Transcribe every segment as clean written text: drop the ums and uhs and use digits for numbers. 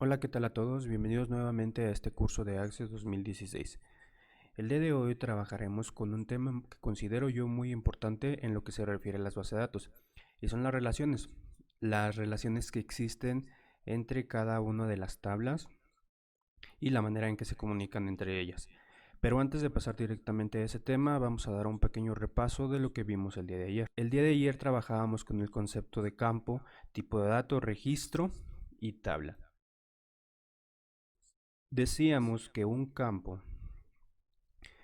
Hola, ¿qué tal a todos? Bienvenidos nuevamente a este curso de Access 2016. El día de hoy trabajaremos con un tema que considero yo muy importante en lo que se refiere a las bases de datos, y son las relaciones que existen entre cada una de las tablas y la manera en que se comunican entre ellas. Pero antes de pasar directamente a ese tema, vamos a dar un pequeño repaso de lo que vimos el día de ayer. El día de ayer trabajábamos con el concepto de campo, tipo de dato, registro y tabla. Decíamos que un campo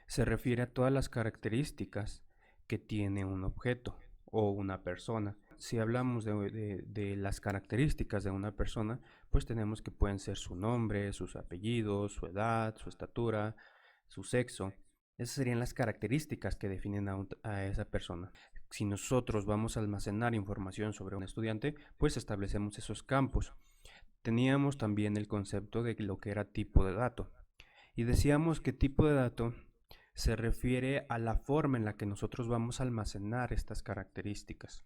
se refiere a todas las características que tiene un objeto o una persona. Si hablamos de las características de una persona, pues tenemos que pueden ser su nombre, sus apellidos, su edad, su estatura, su sexo. Esas serían las características que definen a esa persona. Si nosotros vamos a almacenar información sobre un estudiante, pues establecemos esos campos. Teníamos también el concepto de lo que era tipo de dato. Y decíamos que tipo de dato se refiere a la forma en la que nosotros vamos a almacenar estas características.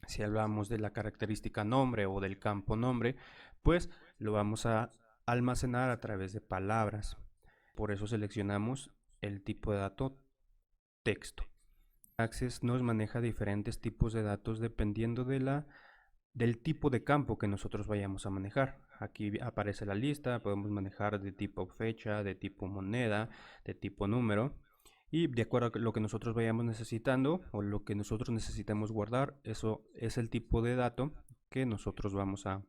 Si hablamos de la característica nombre o del campo nombre, pues lo vamos a almacenar a través de palabras. Por eso seleccionamos el tipo de dato texto. Access nos maneja diferentes tipos de datos dependiendo del tipo de campo que nosotros vayamos a manejar. Aquí aparece la lista, podemos manejar de tipo fecha, de tipo moneda, de tipo número, y de acuerdo a lo que nosotros vayamos necesitando o lo que nosotros necesitemos guardar, eso es el tipo de dato que nosotros vamos a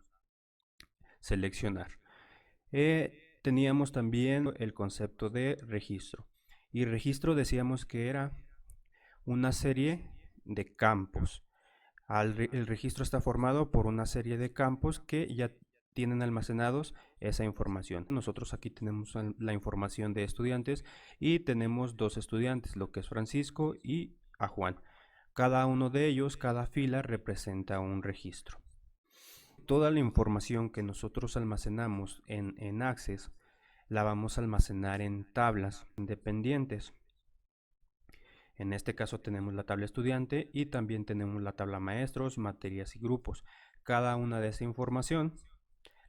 seleccionar. Teníamos también el concepto de registro, y registro decíamos que era una serie de campos. El registro está formado por una serie de campos que ya tienen almacenados esa información. Nosotros aquí tenemos la información de estudiantes y tenemos dos estudiantes, lo que es Francisco y a Juan. Cada uno de ellos, cada fila representa un registro. Toda la información que nosotros almacenamos en Access la vamos a almacenar en tablas independientes. En este caso tenemos la tabla estudiante y también tenemos la tabla maestros, materias y grupos. Cada una de esa información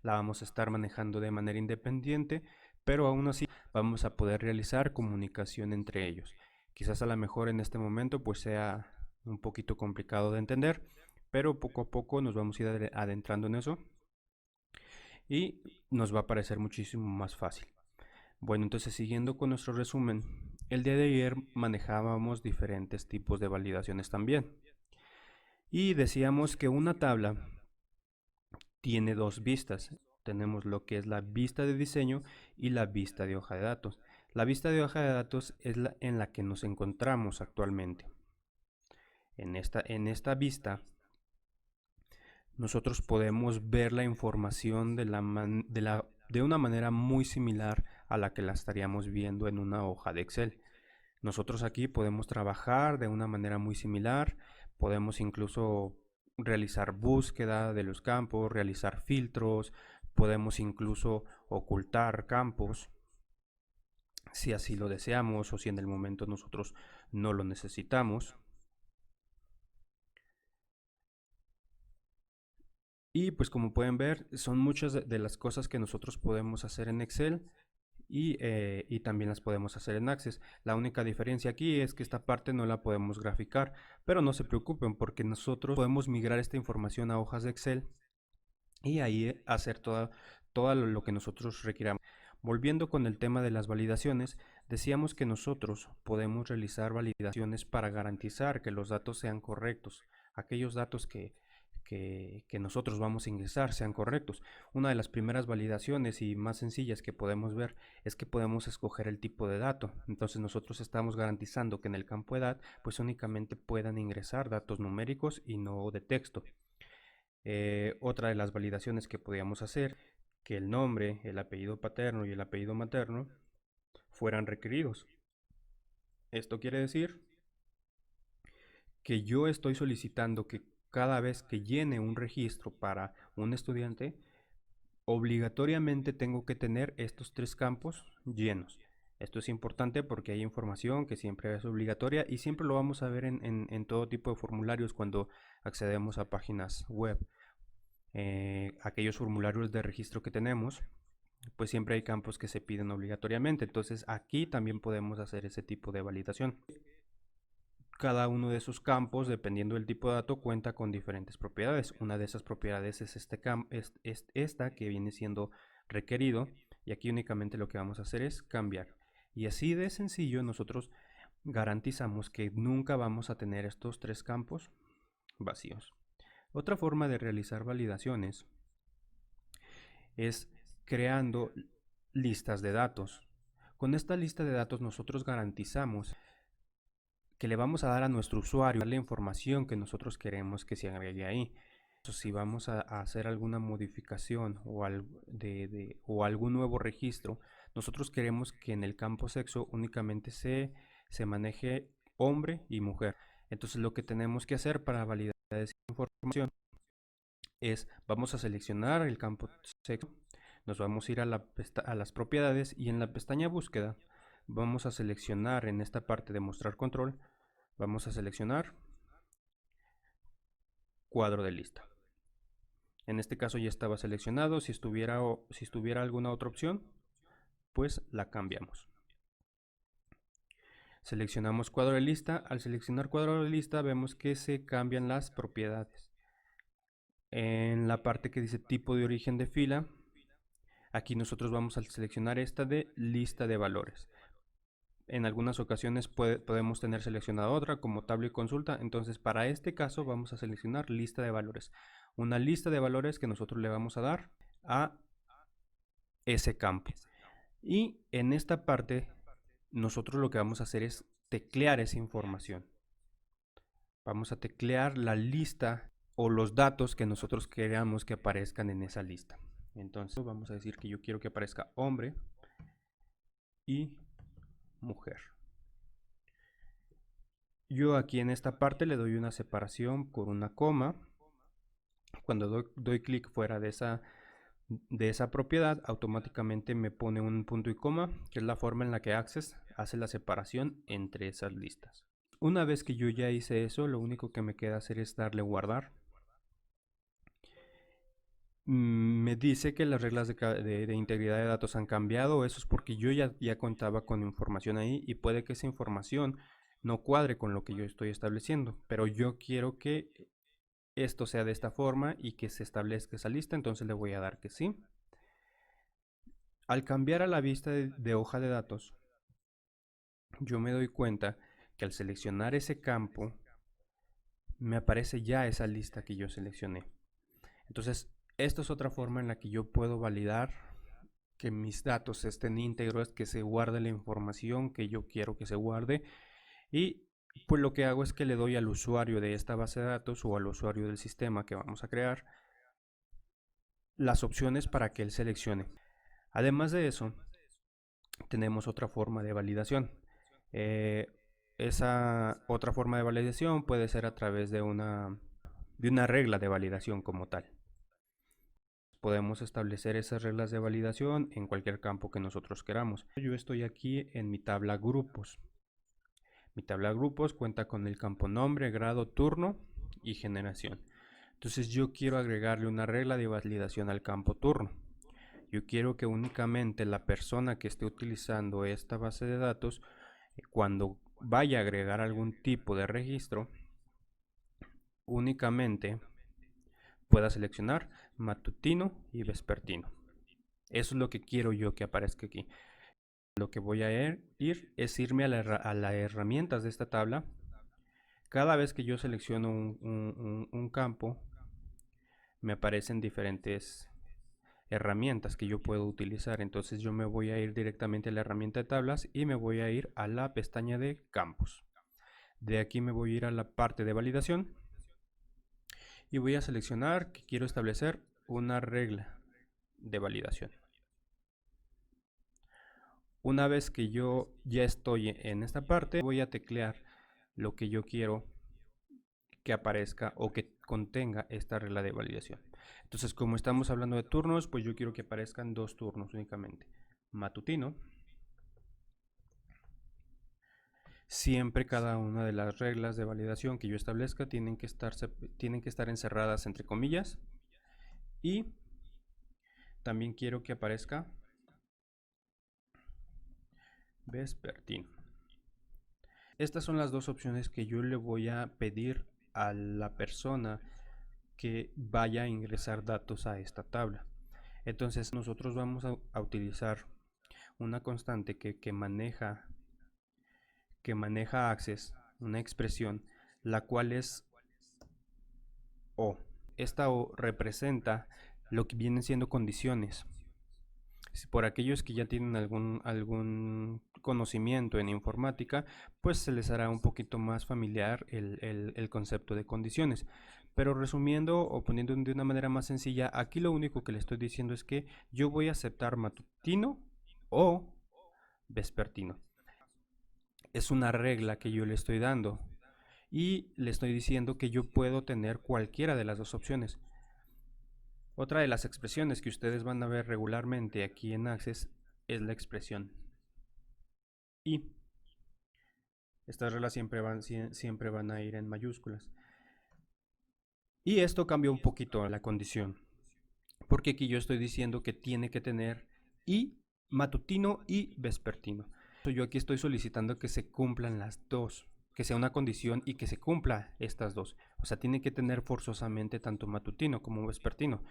la vamos a estar manejando de manera independiente, pero aún así vamos a poder realizar comunicación entre ellos. Quizás a lo mejor en este momento pues sea un poquito complicado de entender, pero poco a poco nos vamos a ir adentrando en eso y nos va a parecer muchísimo más fácil. Bueno, entonces siguiendo con nuestro resumen, el día de ayer manejábamos diferentes tipos de validaciones también. Y decíamos que una tabla tiene dos vistas. Tenemos lo que es la vista de diseño y la vista de hoja de datos. La vista de hoja de datos es la en la que nos encontramos actualmente. En esta vista nosotros podemos ver la información de una manera muy similar a la que la estaríamos viendo en una hoja de Excel. Nosotros aquí podemos trabajar de una manera muy similar, podemos incluso realizar búsqueda de los campos, realizar filtros, podemos incluso ocultar campos si así lo deseamos o si en el momento nosotros no lo necesitamos. Y pues como pueden ver, son muchas de las cosas que nosotros podemos hacer en Excel y también las podemos hacer en Access. La única diferencia aquí es que esta parte no la podemos graficar, pero no se preocupen porque nosotros podemos migrar esta información a hojas de Excel y ahí hacer todo lo que nosotros requiramos. Volviendo con el tema de las validaciones, decíamos que nosotros podemos realizar validaciones para garantizar que los datos sean correctos, aquellos datos que nosotros vamos a ingresar sean correctos. Una de las primeras validaciones y más sencillas que podemos ver es que podemos escoger el tipo de dato. Entonces nosotros estamos garantizando que en el campo edad pues únicamente puedan ingresar datos numéricos y no de texto. Otra de las validaciones que podíamos hacer, que el nombre, el apellido paterno y el apellido materno fueran requeridos. Esto quiere decir que yo estoy solicitando que cada vez que llene un registro para un estudiante, obligatoriamente tengo que tener estos tres campos llenos. Esto es importante porque hay información que siempre es obligatoria y siempre lo vamos a ver en todo tipo de formularios cuando accedemos a páginas web. aquellos formularios de registro que tenemos, pues siempre hay campos que se piden obligatoriamente. Entonces aquí también podemos hacer ese tipo de validación. Cada uno de esos campos, dependiendo del tipo de dato, cuenta con diferentes propiedades. Una de esas propiedades es esta que viene siendo requerido, y aquí únicamente lo que vamos a hacer es cambiar. Y así de sencillo nosotros garantizamos que nunca vamos a tener estos tres campos vacíos. Otra forma de realizar validaciones es creando listas de datos. Con esta lista de datos nosotros garantizamos que le vamos a dar a nuestro usuario la información que nosotros queremos que se agregue ahí. Si vamos a hacer alguna modificación o algún nuevo registro, nosotros queremos que en el campo sexo únicamente se maneje hombre y mujer. Entonces lo que tenemos que hacer para validar esa información es, vamos a seleccionar el campo sexo, nos vamos a ir a las propiedades, y en la pestaña búsqueda vamos a seleccionar en esta parte de mostrar control, vamos a seleccionar cuadro de lista. En este caso ya estaba seleccionado. Si estuviera alguna otra opción, pues la cambiamos. Seleccionamos cuadro de lista. Al seleccionar cuadro de lista vemos que se cambian las propiedades. En la parte que dice tipo de origen de fila, aquí nosotros vamos a seleccionar esta de lista de valores. En algunas ocasiones podemos tener seleccionada otra como tabla y consulta. Entonces para este caso vamos a seleccionar lista de valores. Una lista de valores que nosotros le vamos a dar a ese campo. Y en esta parte nosotros lo que vamos a hacer es teclear esa información. Vamos a teclear la lista o los datos que nosotros queramos que aparezcan en esa lista. Entonces vamos a decir que yo quiero que aparezca hombre y mujer. Yo aquí en esta parte le doy una separación con una coma. Cuando doy clic fuera de esa propiedad, automáticamente me pone un punto y coma, que es la forma en la que Access hace la separación entre esas listas. Una vez que yo ya hice eso, lo único que me queda hacer es darle guardar. Me dice que las reglas de integridad de datos han cambiado. Eso es porque yo ya contaba con información ahí, y puede que esa información no cuadre con lo que yo estoy estableciendo, pero yo quiero que esto sea de esta forma y que se establezca esa lista. Entonces le voy a dar que sí. Al cambiar a la vista de hoja de datos, yo me doy cuenta que al seleccionar ese campo me aparece ya esa lista que yo seleccioné. Entonces esto es otra forma en la que yo puedo validar que mis datos estén íntegros, que se guarde la información que yo quiero que se guarde. Y pues lo que hago es que le doy al usuario de esta base de datos o al usuario del sistema que vamos a crear las opciones para que él seleccione. Además de eso, tenemos otra forma de validación. Esa otra forma de validación puede ser a través de una regla de validación como tal. Podemos establecer esas reglas de validación en cualquier campo que nosotros queramos. Yo estoy aquí en mi tabla grupos. Mi tabla grupos cuenta con el campo nombre, grado, turno y generación. Entonces yo quiero agregarle una regla de validación al campo turno. Yo quiero que únicamente la persona que esté utilizando esta base de datos, cuando vaya a agregar algún tipo de registro, únicamente pueda seleccionar matutino y vespertino. Eso es lo que quiero yo que aparezca aquí. Lo que voy a ir es irme a las herramientas de esta tabla. Cada vez que yo selecciono un campo, me aparecen diferentes herramientas que yo puedo utilizar. Entonces yo me voy a ir directamente a la herramienta de tablas y me voy a ir a la pestaña de campos. De aquí me voy a ir a la parte de validación y voy a seleccionar que quiero establecer una regla de validación. Una vez que yo ya estoy en esta parte, voy a teclear lo que yo quiero que aparezca o que contenga esta regla de validación. Entonces, como estamos hablando de turnos, pues yo quiero que aparezcan dos turnos únicamente. Matutino. Siempre cada una de las reglas de validación que yo establezca tienen que estar encerradas entre comillas. y también quiero que aparezca vespertino. Estas son las dos opciones que yo le voy a pedir a la persona que vaya a ingresar datos a esta tabla. Entonces nosotros vamos a utilizar una constante que maneja Access, una expresión, la cual es O. Esta O representa lo que vienen siendo condiciones. Por aquellos que ya tienen algún conocimiento en informática, pues se les hará un poquito más familiar el concepto de condiciones. Pero resumiendo o poniendo de una manera más sencilla, aquí lo único que le estoy diciendo es que yo voy a aceptar matutino o vespertino. Es una regla que yo le estoy dando y le estoy diciendo que yo puedo tener cualquiera de las dos opciones. Otra de las expresiones que ustedes van a ver regularmente aquí en Access es la expresión y. Estas reglas siempre van a ir en mayúsculas. Y esto cambia un poquito la condición, porque aquí yo estoy diciendo que tiene que tener y matutino y vespertino. Yo aquí estoy solicitando que se cumplan las dos, que sea una condición y que se cumpla estas dos. O sea, tiene que tener forzosamente tanto matutino como vespertino.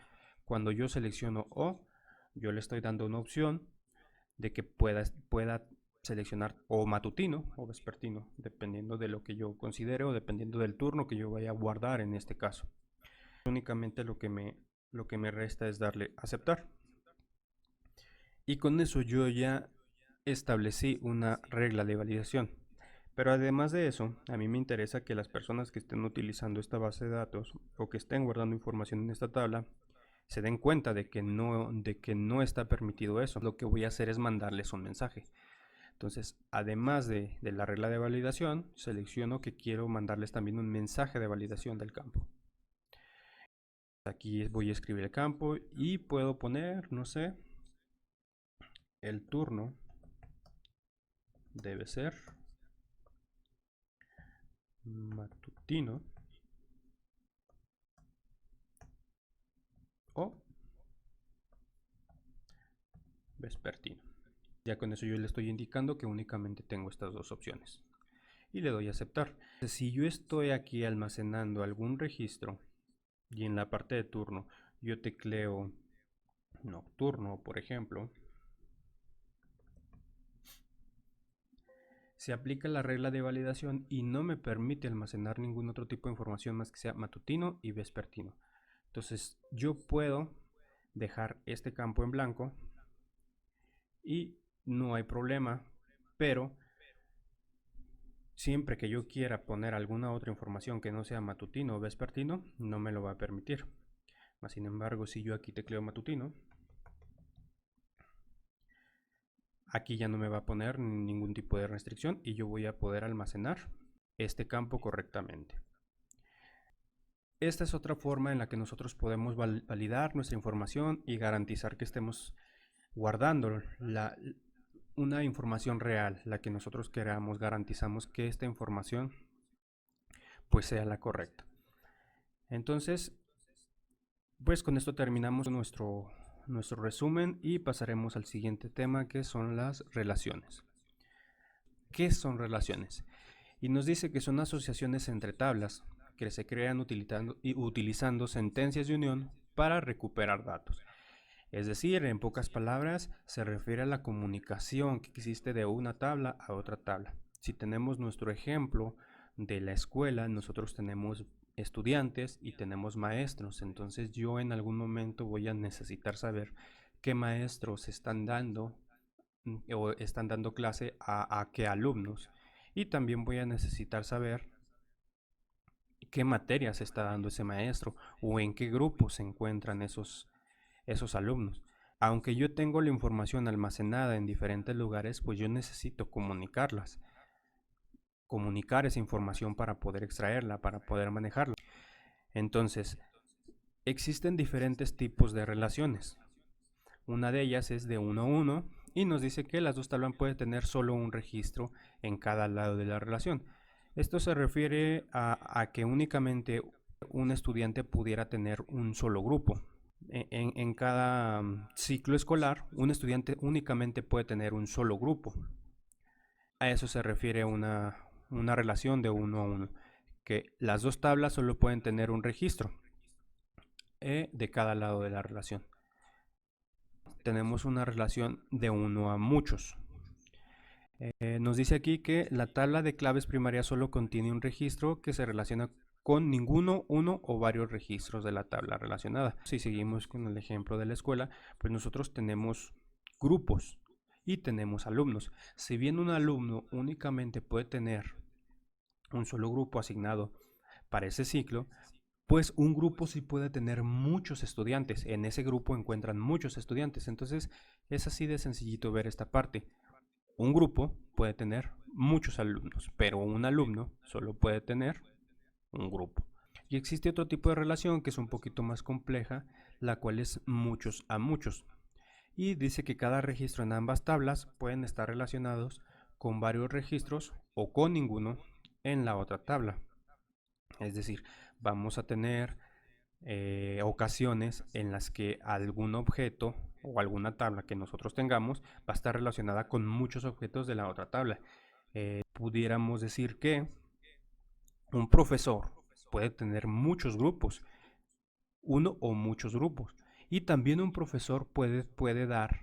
Cuando yo selecciono O, yo le estoy dando una opción de que pueda seleccionar o matutino o vespertino, dependiendo de lo que yo considere o dependiendo del turno que yo vaya a guardar en este caso. Únicamente lo que me resta es darle aceptar. Y con eso yo ya establecí una regla de validación. Pero además de eso, a mí me interesa que las personas que estén utilizando esta base de datos o que estén guardando información en esta tabla se den cuenta de que no está permitido eso. Lo que voy a hacer es mandarles un mensaje. Entonces, además de la regla de validación, selecciono que quiero mandarles también un mensaje de validación del campo. Aquí voy a escribir el campo y puedo poner, no sé, el turno debe ser matutino o vespertino. Ya con eso yo le estoy indicando que únicamente tengo estas dos opciones. Y le doy a aceptar. Si yo estoy aquí almacenando algún registro y en la parte de turno yo tecleo nocturno, por ejemplo, se aplica la regla de validación y no me permite almacenar ningún otro tipo de información más que sea matutino y vespertino. Entonces yo puedo dejar este campo en blanco y no hay problema, pero siempre que yo quiera poner alguna otra información que no sea matutino o vespertino, no me lo va a permitir. Sin embargo, si yo aquí tecleo matutino, aquí ya no me va a poner ningún tipo de restricción y yo voy a poder almacenar este campo correctamente. Esta es otra forma en la que nosotros podemos validar nuestra información y garantizar que estemos guardando una información real, la que nosotros queramos. Garantizamos que esta información pues sea la correcta. Entonces, pues con esto terminamos nuestro resumen y pasaremos al siguiente tema, que son las relaciones. ¿Qué son relaciones? Y nos dice que son asociaciones entre tablas que se crean utilizando sentencias de unión para recuperar datos. Es decir, en pocas palabras, se refiere a la comunicación que existe de una tabla a otra tabla. Si tenemos nuestro ejemplo de la escuela, nosotros tenemos estudiantes y tenemos maestros. Entonces yo en algún momento voy a necesitar saber qué maestros están dando o están dando clase a qué alumnos. Y también voy a necesitar saber qué materias está dando ese maestro o en qué grupo se encuentran esos alumnos. Aunque yo tengo la información almacenada en diferentes lugares, pues yo necesito comunicarlas. Comunicar esa información para poder extraerla, para poder manejarla. Entonces, existen diferentes tipos de relaciones. Una de ellas es de 1 a 1 y nos dice que las dos tablas pueden tener solo un registro en cada lado de la relación. Esto se refiere a que únicamente un estudiante pudiera tener un solo grupo. En cada ciclo escolar, un estudiante únicamente puede tener un solo grupo. A eso se refiere una relación de uno a uno, que las dos tablas solo pueden tener un registro de cada lado de la relación. Tenemos una relación de uno a muchos. Nos dice aquí que la tabla de claves primaria solo contiene un registro que se relaciona con ninguno, uno o varios registros de la tabla relacionada. Si seguimos con el ejemplo de la escuela, pues nosotros tenemos grupos y tenemos alumnos. Si bien un alumno únicamente puede tener un solo grupo asignado para ese ciclo, pues un grupo sí puede tener muchos estudiantes. En ese grupo encuentran muchos estudiantes. Entonces es así de sencillito ver esta parte. Un grupo puede tener muchos alumnos, pero un alumno solo puede tener un grupo. Y existe otro tipo de relación que es un poquito más compleja, la cual es muchos a muchos. Y dice que cada registro en ambas tablas pueden estar relacionados con varios registros o con ninguno en la otra tabla. Es decir, vamos a tener ocasiones en las que algún objeto o alguna tabla que nosotros tengamos va a estar relacionada con muchos objetos de la otra tabla. Pudiéramos decir que un profesor puede tener muchos grupos, uno o muchos grupos, y también un profesor puede dar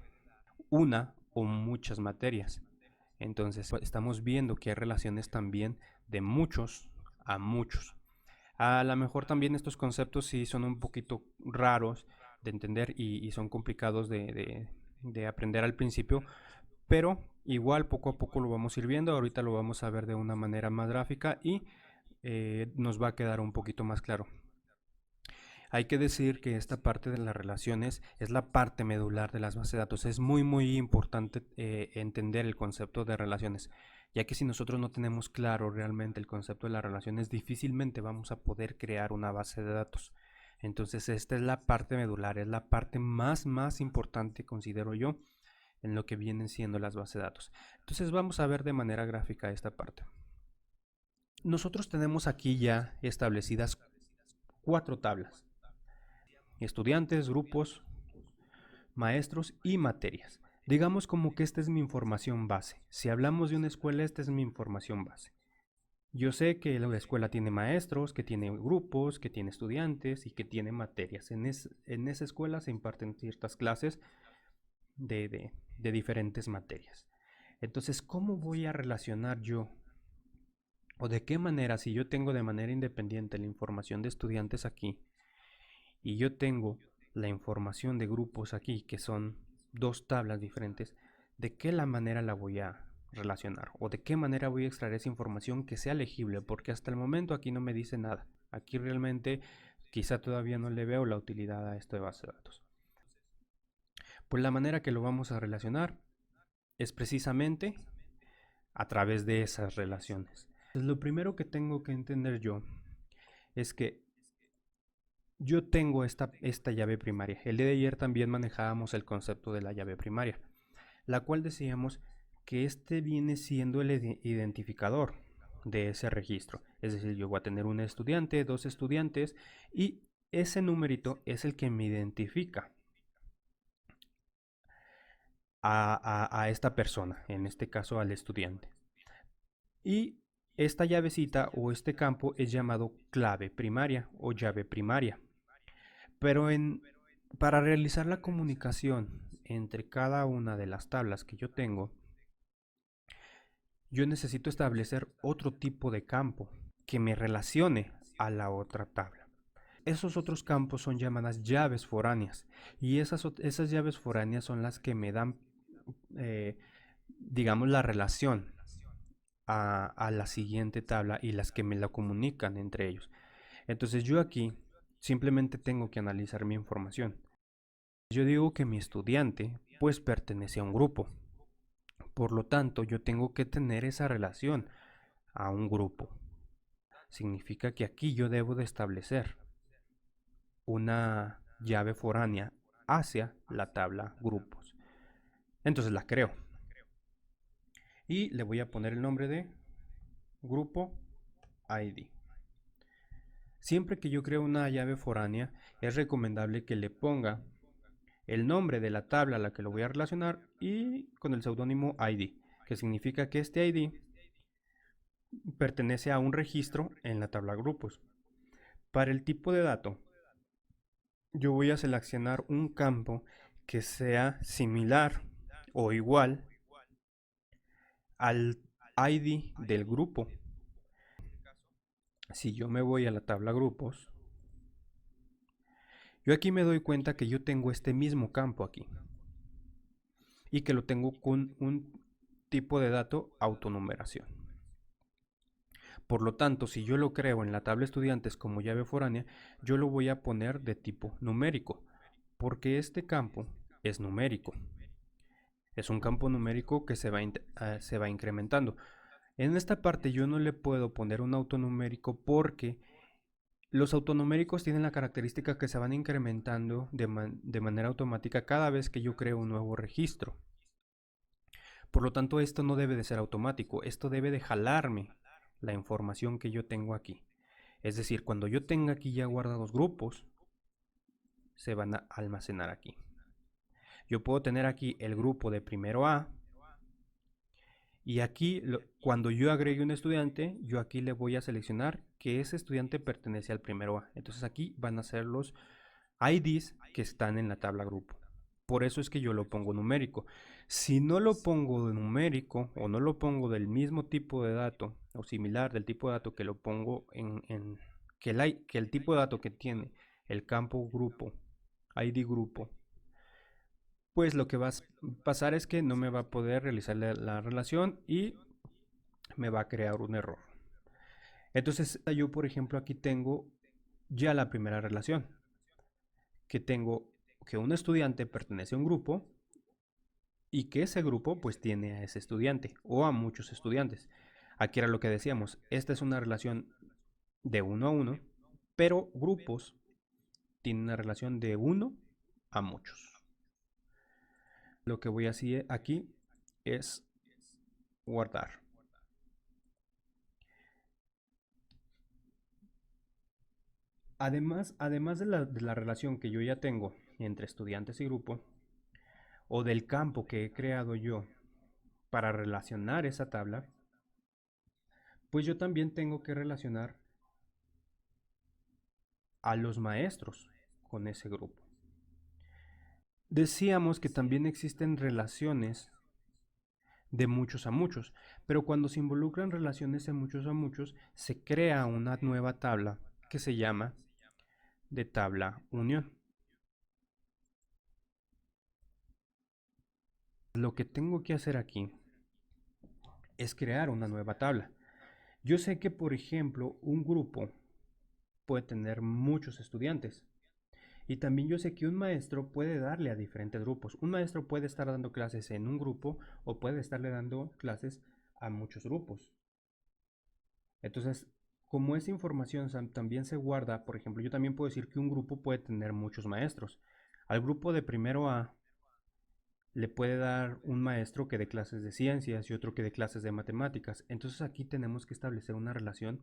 una o muchas materias. Entonces estamos viendo que hay relaciones también de muchos a muchos. A lo mejor también estos conceptos sí son un poquito raros de entender y son complicados de aprender al principio, pero igual poco a poco lo vamos a ir viendo. Ahorita lo vamos a ver de una manera más gráfica y nos va a quedar un poquito más claro. Hay que decir que esta parte de las relaciones es la parte medular de las bases de datos. Es muy importante entender el concepto de relaciones, ya que si nosotros no tenemos claro realmente el concepto de las relaciones, difícilmente vamos a poder crear una base de datos. Entonces esta es la parte medular, es la parte más importante, considero yo, en lo que vienen siendo las bases de datos. Entonces vamos a ver de manera gráfica esta parte. Nosotros tenemos aquí ya establecidas 4 tablas: estudiantes, grupos, maestros y materias. Digamos como que esta es mi información base. Si hablamos de una escuela, esta es mi información base. Yo sé que la escuela tiene maestros, que tiene grupos, que tiene estudiantes y que tiene materias. En esa escuela se imparten ciertas clases de diferentes materias. Entonces, ¿cómo voy a relacionar yo? ¿O de qué manera, si yo tengo de manera independiente la información de estudiantes aquí y yo tengo la información de grupos aquí, que son 2 tablas diferentes, de qué la manera la voy a relacionar o de qué manera voy a extraer esa información que sea legible? Porque hasta el momento aquí no me dice nada. Aquí realmente quizá todavía no le veo la utilidad a esto de base de datos. Pues la manera que lo vamos a relacionar es precisamente a través de esas relaciones. Pues lo primero que tengo que entender yo es que yo tengo esta llave primaria. El día de ayer también manejábamos el concepto de la llave primaria, la cual decíamos que este viene siendo el identificador de ese registro. Es decir, yo voy a tener un estudiante, 2 estudiantes, y ese numerito es el que me identifica a esta persona, en este caso al estudiante. Y esta llavecita o este campo es llamado clave primaria o llave primaria. Pero para realizar la comunicación entre cada una de las tablas que yo tengo, yo necesito establecer otro tipo de campo que me relacione a la otra tabla. Esos otros campos son llamadas llaves foráneas y esas llaves foráneas son las que me dan, eh, digamos, la relación a la siguiente tabla y las que me la comunican entre ellos. Entonces yo aquí simplemente tengo que analizar mi información. Yo digo que mi estudiante pues pertenece a un grupo. Por lo tanto, yo tengo que tener esa relación a un grupo. Significa que aquí yo debo de establecer una llave foránea hacia la tabla grupos. Entonces la creo. Y le voy a poner el nombre de grupo ID. Siempre que yo creo una llave foránea, es recomendable que le ponga el nombre de la tabla a la que lo voy a relacionar y con el seudónimo ID, que significa que este ID pertenece a un registro en la tabla grupos. Para el tipo de dato, yo voy a seleccionar un campo que sea similar o igual al ID del grupo. Si yo me voy a la tabla grupos, yo aquí me doy cuenta que yo tengo este mismo campo aquí y que lo tengo con un tipo de dato autonumeración. Por lo tanto, si yo lo creo en la tabla estudiantes como llave foránea, yo lo voy a poner de tipo numérico, porque este campo es numérico. Es un campo numérico que se va incrementando. En esta parte yo no le puedo poner un autonumérico porque los autonuméricos tienen la característica que se van incrementando de manera automática cada vez que yo creo un nuevo registro. Por lo tanto, esto no debe de ser automático, esto debe de jalarme la información que yo tengo aquí. Es decir, cuando yo tenga aquí ya guardados grupos, se van a almacenar aquí. Yo puedo tener aquí el grupo de primero A, y aquí cuando yo agregue un estudiante, yo aquí le voy a seleccionar que ese estudiante pertenece al primero A. Entonces aquí van a ser los IDs que están en la tabla grupo. Por eso es que yo lo pongo numérico. Si no lo pongo de numérico o no lo pongo del mismo tipo de dato o similar del tipo de dato que lo pongo que el tipo de dato que tiene el campo grupo, ID grupo, pues lo que va a pasar es que no me va a poder realizar la relación y me va a crear un error. Entonces yo, por ejemplo, aquí tengo ya la primera relación, que tengo que un estudiante pertenece a un grupo y que ese grupo pues tiene a ese estudiante o a muchos estudiantes. Aquí era lo que decíamos, esta es una relación de uno a uno, pero grupos tienen una relación de uno a muchos. Lo que voy a hacer aquí es guardar. Además de la relación que yo ya tengo entre estudiantes y grupo, o del campo que he creado yo para relacionar esa tabla, pues yo también tengo que relacionar a los maestros con ese grupo. Decíamos que también existen relaciones de muchos a muchos, pero cuando se involucran relaciones de muchos a muchos, se crea una nueva tabla que se llama de tabla unión. Lo que tengo que hacer aquí es crear una nueva tabla. Yo sé que, por ejemplo, un grupo puede tener muchos estudiantes. Y también yo sé que un maestro puede darle a diferentes grupos. Un maestro puede estar dando clases en un grupo o puede estarle dando clases a muchos grupos. Entonces, como esa información también se guarda, por ejemplo, yo también puedo decir que un grupo puede tener muchos maestros. Al grupo de primero A le puede dar un maestro que dé clases de ciencias y otro que dé clases de matemáticas. Entonces aquí tenemos que establecer una relación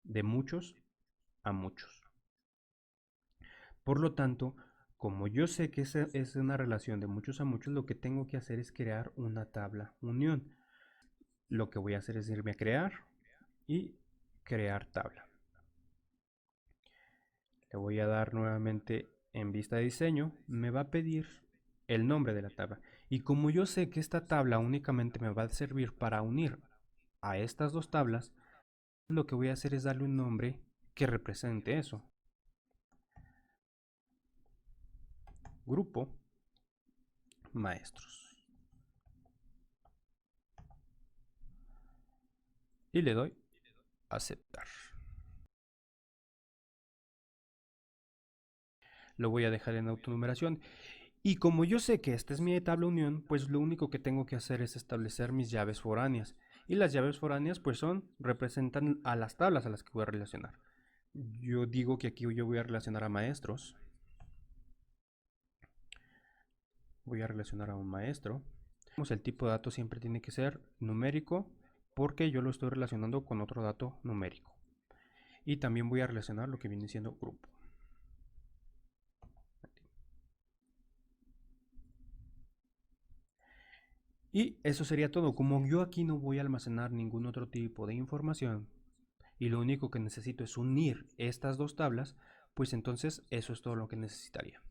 de muchos a muchos. Por lo tanto, como yo sé que esa es una relación de muchos a muchos, lo que tengo que hacer es crear una tabla unión. Lo que voy a hacer es irme a crear y crear tabla. Le voy a dar nuevamente en vista de diseño, me va a pedir el nombre de la tabla. Y como yo sé que esta tabla únicamente me va a servir para unir a estas dos tablas, lo que voy a hacer es darle un nombre que represente eso. Grupo maestros. Y le doy aceptar. Lo voy a dejar en autonumeración. Y como yo sé que esta es mi tabla unión, pues lo único que tengo que hacer es establecer mis llaves foráneas. Y las llaves foráneas pues representan a las tablas a las que voy a relacionar. Yo digo que aquí yo voy a relacionar a maestros. Voy a relacionar a un maestro. El tipo de dato siempre tiene que ser numérico porque yo lo estoy relacionando con otro dato numérico. Y también voy a relacionar lo que viene siendo grupo. Y eso sería todo. Como yo aquí no voy a almacenar ningún otro tipo de información y lo único que necesito es unir estas dos tablas, pues entonces eso es todo lo que necesitaría.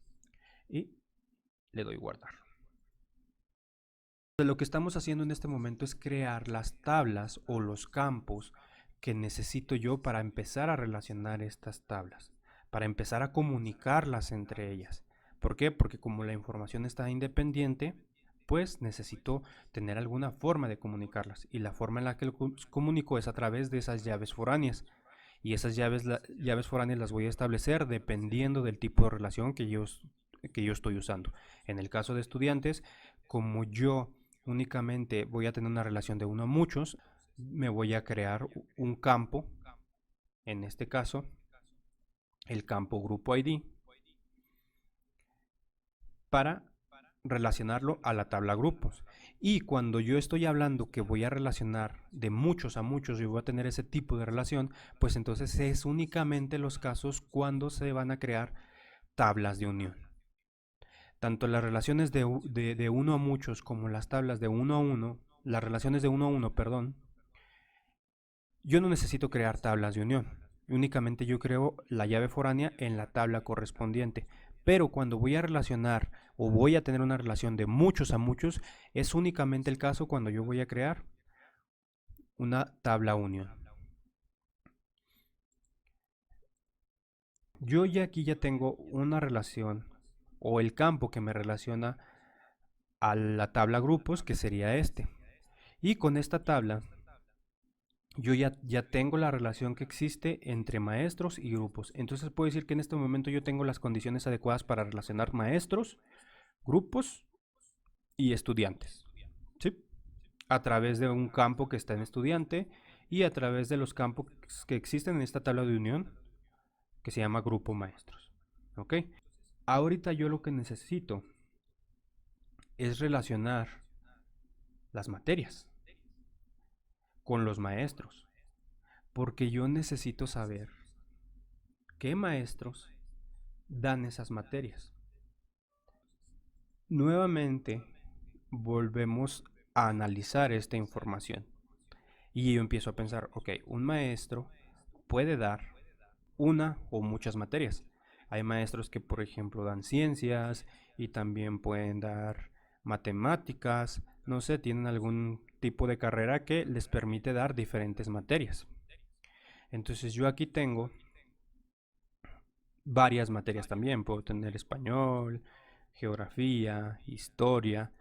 Y le doy guardar. Lo que estamos haciendo en este momento es crear las tablas o los campos que necesito yo para empezar a relacionar estas tablas, para empezar a comunicarlas entre ellas. ¿Por qué? Porque como la información está independiente, pues necesito tener alguna forma de comunicarlas. Y la forma en la que lo comunico es a través de esas llaves foráneas. Y esas llaves foráneas las voy a establecer dependiendo del tipo de relación que yo estoy usando. En el caso de estudiantes, como yo únicamente voy a tener una relación de uno a muchos, me voy a crear un campo, en este caso, el campo grupo ID, para relacionarlo a la tabla grupos. Y cuando yo estoy hablando que voy a relacionar de muchos a muchos y voy a tener ese tipo de relación, pues entonces es únicamente los casos cuando se van a crear tablas de unión. Tanto las relaciones de uno a muchos como las tablas de uno a uno, las relaciones de uno a uno, perdón, yo no necesito crear tablas de unión. Únicamente yo creo la llave foránea en la tabla correspondiente. Pero cuando voy a relacionar o voy a tener una relación de muchos a muchos, es únicamente el caso cuando yo voy a crear una tabla unión. Yo ya aquí ya tengo una relación o el campo que me relaciona a la tabla grupos, que sería este. Y con esta tabla yo ya tengo la relación que existe entre maestros y grupos. Entonces puedo decir que en este momento yo tengo las condiciones adecuadas para relacionar maestros, grupos y estudiantes. ¿Sí? A través de un campo que está en estudiante y a través de los campos que existen en esta tabla de unión que se llama grupo maestros. ¿Ok? Ahorita yo lo que necesito es relacionar las materias con los maestros. Porque yo necesito saber qué maestros dan esas materias. Nuevamente volvemos a analizar esta información y yo empiezo a pensar, ok, un maestro puede dar una o muchas materias. Hay maestros que, por ejemplo, dan ciencias y también pueden dar matemáticas, no sé, tienen algún tipo de carrera que les permite dar diferentes materias. Entonces yo aquí tengo varias materias también, puedo tener español, geografía, historia,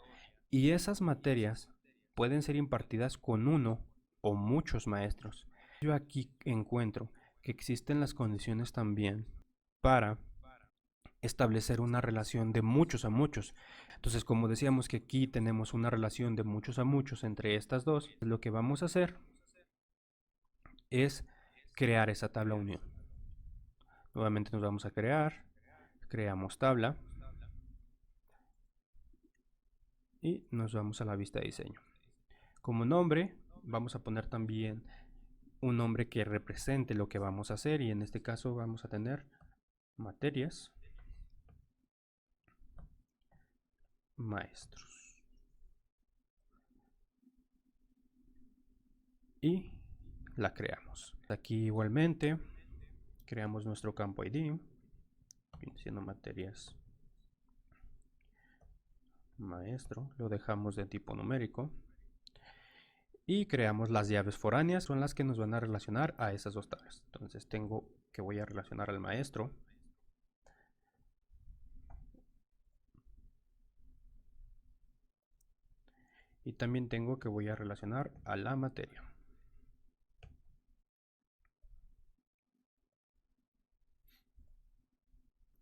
y esas materias pueden ser impartidas con uno o muchos maestros. Yo aquí encuentro que existen las condiciones también para establecer una relación de muchos a muchos. Entonces, como decíamos que aquí tenemos una relación de muchos a muchos entre estas dos, lo que vamos a hacer es crear esa tabla unión. Nuevamente nos vamos a creamos tabla y nos vamos a la vista de diseño. Como nombre vamos a poner también un nombre que represente lo que vamos a hacer y en este caso vamos a tener materias maestros y la creamos. Aquí igualmente creamos nuestro campo ID siendo materias maestro, lo dejamos de tipo numérico y creamos las llaves foráneas, son las que nos van a relacionar a esas dos tablas. Entonces tengo que voy a relacionar al maestro y también tengo que voy a relacionar a la materia.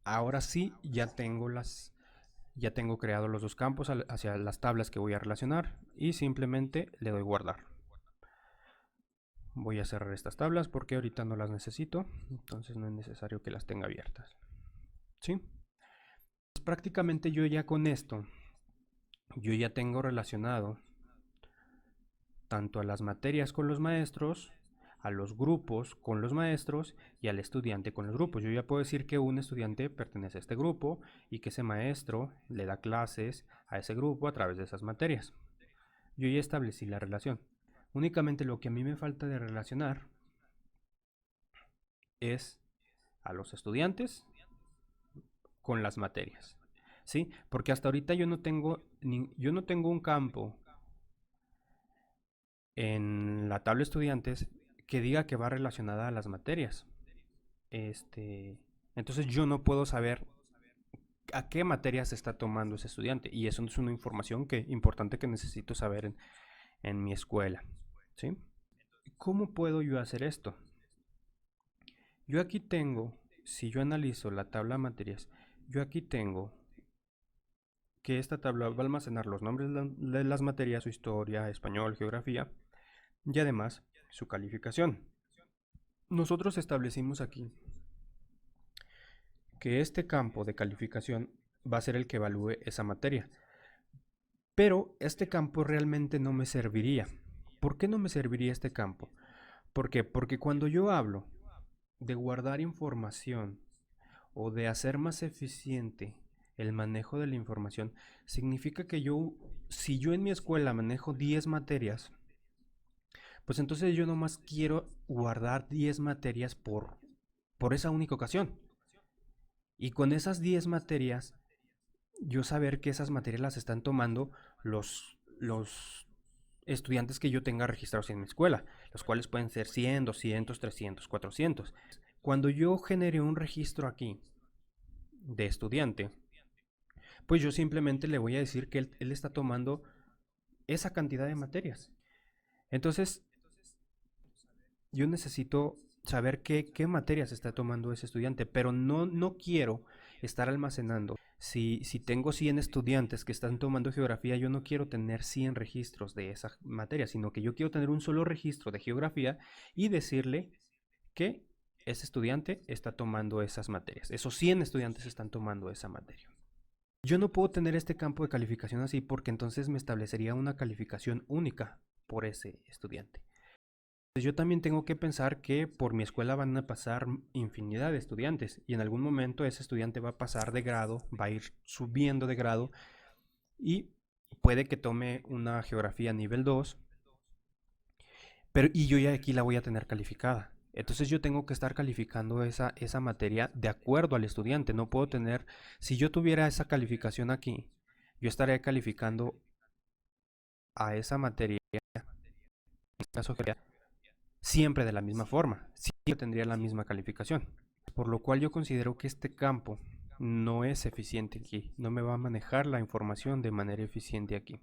Ahora sí ya tengo creados los dos campos hacia las tablas que voy a relacionar y simplemente le doy guardar. Voy a cerrar estas tablas porque ahorita no las necesito, entonces no es necesario que las tenga abiertas. ¿Sí? Pues prácticamente yo ya con esto, yo ya tengo relacionado tanto a las materias con los maestros, a los grupos con los maestros y al estudiante con los grupos. Yo ya puedo decir que un estudiante pertenece a este grupo y que ese maestro le da clases a ese grupo a través de esas materias. Yo ya establecí la relación. Únicamente lo que a mí me falta de relacionar es a los estudiantes con las materias. ¿Sí? Porque hasta ahorita yo no tengo un campo en la tabla estudiantes que diga que va relacionada a las materias. Entonces yo no puedo saber a qué materias está tomando ese estudiante, y eso es una información importante que necesito saber en mi escuela. ¿Sí? ¿Cómo puedo yo hacer esto? Yo aquí tengo, si yo analizo la tabla de materias, yo aquí tengo que esta tabla va a almacenar los nombres de las materias, su historia, español, geografía, y además su calificación. Nosotros establecimos aquí que este campo de calificación va a ser el que evalúe esa materia. Pero este campo realmente no me serviría. ¿Por qué no me serviría este campo? ¿Por qué? Porque cuando yo hablo de guardar información o de hacer más eficiente el manejo de la información, significa que si yo en mi escuela manejo 10 materias, pues entonces yo nomás quiero guardar 10 materias por esa única ocasión. Y con esas 10 materias, yo saber que esas materias las están tomando los estudiantes que yo tenga registrados en mi escuela, los cuales pueden ser 100, 200, 300, 400. Cuando yo genere un registro aquí de estudiante, pues yo simplemente le voy a decir que él está tomando esa cantidad de materias. Entonces, yo necesito saber qué materias está tomando ese estudiante, pero no quiero estar almacenando. Si tengo 100 estudiantes que están tomando geografía, yo no quiero tener 100 registros de esa materia, sino que yo quiero tener un solo registro de geografía y decirle que ese estudiante está tomando esas materias. Esos 100 estudiantes están tomando esa materia. Yo no puedo tener este campo de calificación así porque entonces me establecería una calificación única por ese estudiante. Yo también tengo que pensar que por mi escuela van a pasar infinidad de estudiantes y en algún momento ese estudiante va a pasar de grado, va a ir subiendo de grado y puede que tome una geografía nivel 2, y yo ya aquí la voy a tener calificada. Entonces yo tengo que estar calificando esa materia de acuerdo al estudiante. No puedo tener, si yo tuviera esa calificación aquí, yo estaría calificando a esa materia, en este caso siempre de la misma forma, siempre tendría la misma calificación. Por lo cual yo considero que este campo no es eficiente aquí, no me va a manejar la información de manera eficiente aquí.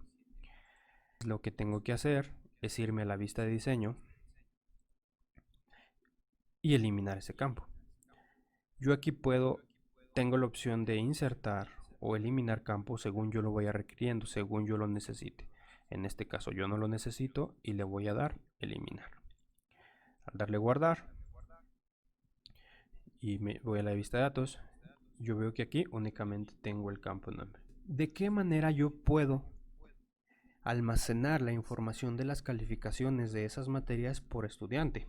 Lo que tengo que hacer es irme a la vista de diseño y eliminar ese campo. Yo aquí tengo la opción de insertar o eliminar campo según yo lo vaya requiriendo, según yo lo necesite. En este caso yo no lo necesito y le voy a dar eliminar. Al darle guardar y me voy a la vista de datos, yo veo que aquí únicamente tengo el campo nombre. ¿De qué manera yo puedo almacenar la información de las calificaciones de esas materias por estudiante?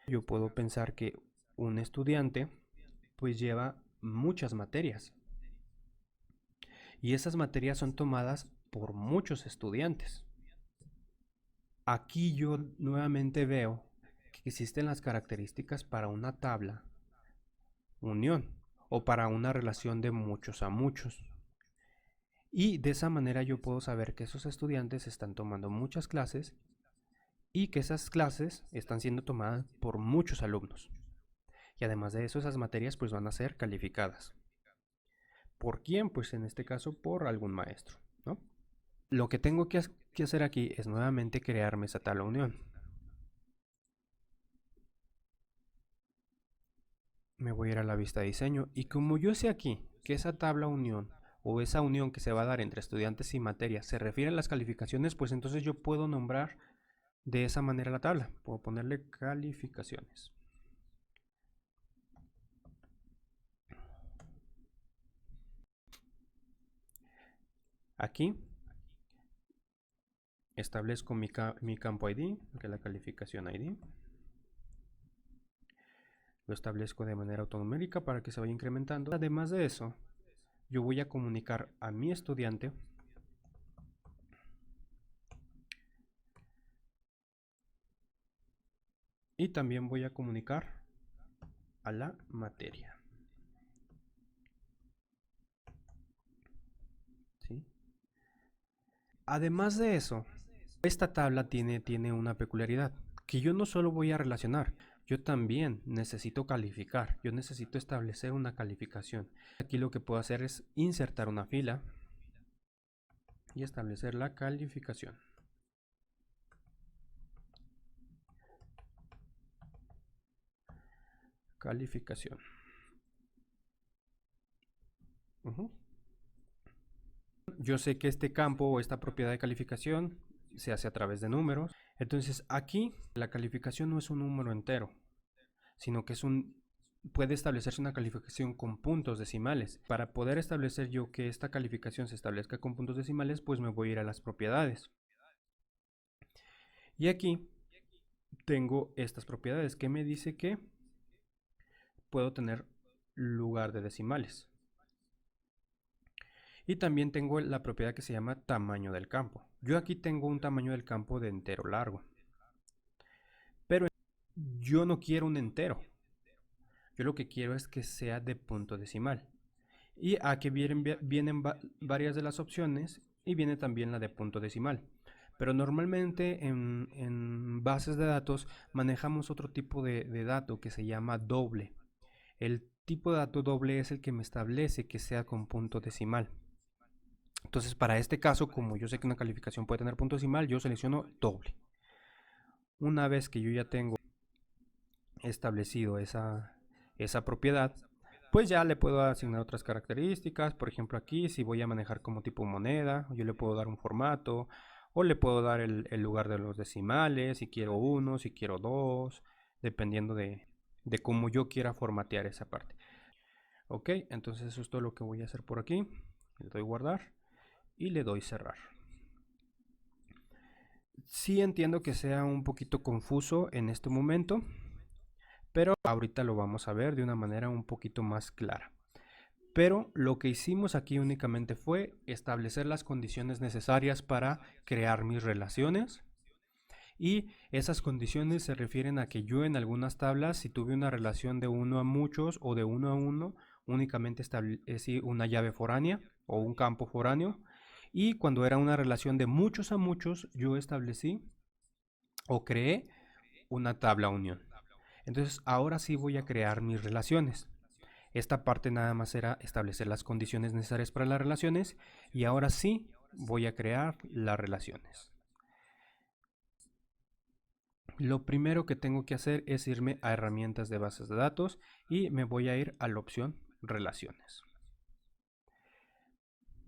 Yo puedo pensar que un estudiante pues lleva muchas materias y esas materias son tomadas por muchos estudiantes. Aquí yo nuevamente veo que existen las características para una tabla unión o para una relación de muchos a muchos. Y de esa manera yo puedo saber que esos estudiantes están tomando muchas clases y que esas clases están siendo tomadas por muchos alumnos. Y además de eso, esas materias pues van a ser calificadas. ¿Por quién? Pues en este caso por algún maestro, ¿no? Lo que tengo que hacer aquí es nuevamente crearme esa tabla unión. Me voy a ir a la vista de diseño y como yo sé aquí que esa tabla unión o esa unión que se va a dar entre estudiantes y materias se refiere a las calificaciones, pues entonces yo puedo nombrar de esa manera la tabla. Puedo ponerle calificaciones. Aquí establezco mi campo ID, que es la calificación ID. Lo establezco de manera autonumérica para que se vaya incrementando. Además de eso, yo voy a comunicar a mi estudiante y también voy a comunicar a la materia. ¿Sí? Además de eso, esta tabla tiene una peculiaridad, que yo no solo voy a relacionar, yo también necesito calificar, yo necesito establecer una calificación. Aquí lo que puedo hacer es insertar una fila y establecer la calificación. Calificación. Yo sé que este campo o esta propiedad de calificación se hace a través de números. Entonces aquí la calificación no es un número entero, sino que puede establecerse una calificación con puntos decimales. Para poder establecer yo que esta calificación se establezca con puntos decimales, pues me voy a ir a las propiedades. Y aquí tengo estas propiedades que me dice que puedo tener lugar de decimales. Y también tengo la propiedad que se llama tamaño del campo. Yo aquí tengo un tamaño del campo de entero largo. Pero yo no quiero un entero. Yo lo que quiero es que sea de punto decimal. Y aquí vienen varias de las opciones y viene también la de punto decimal. Pero normalmente en bases de datos manejamos otro tipo de dato que se llama doble. El tipo de dato doble es el que me establece que sea con punto decimal. Entonces, para este caso, como yo sé que una calificación puede tener punto decimal, yo selecciono doble. Una vez que yo ya tengo establecido esa propiedad, pues ya le puedo asignar otras características. Por ejemplo, aquí si voy a manejar como tipo moneda, yo le puedo dar un formato, o le puedo dar el lugar de los decimales, si quiero 1, si quiero 2, dependiendo de cómo yo quiera formatear esa parte. Ok, entonces eso es todo lo que voy a hacer por aquí. Le doy guardar y le doy cerrar. Sí entiendo que sea un poquito confuso en este momento, pero ahorita lo vamos a ver de una manera un poquito más clara. Pero lo que hicimos aquí únicamente fue establecer las condiciones necesarias para crear mis relaciones. Y esas condiciones se refieren a que yo en algunas tablas, si tuve una relación de 1 a muchos o de 1 a 1, únicamente establecí una llave foránea o un campo foráneo. Y cuando era una relación de muchos a muchos, yo establecí o creé una tabla unión. Entonces ahora sí voy a crear mis relaciones. Esta parte nada más era establecer las condiciones necesarias para las relaciones y ahora sí voy a crear las relaciones. Lo primero que tengo que hacer es irme a herramientas de bases de datos y me voy a ir a la opción relaciones.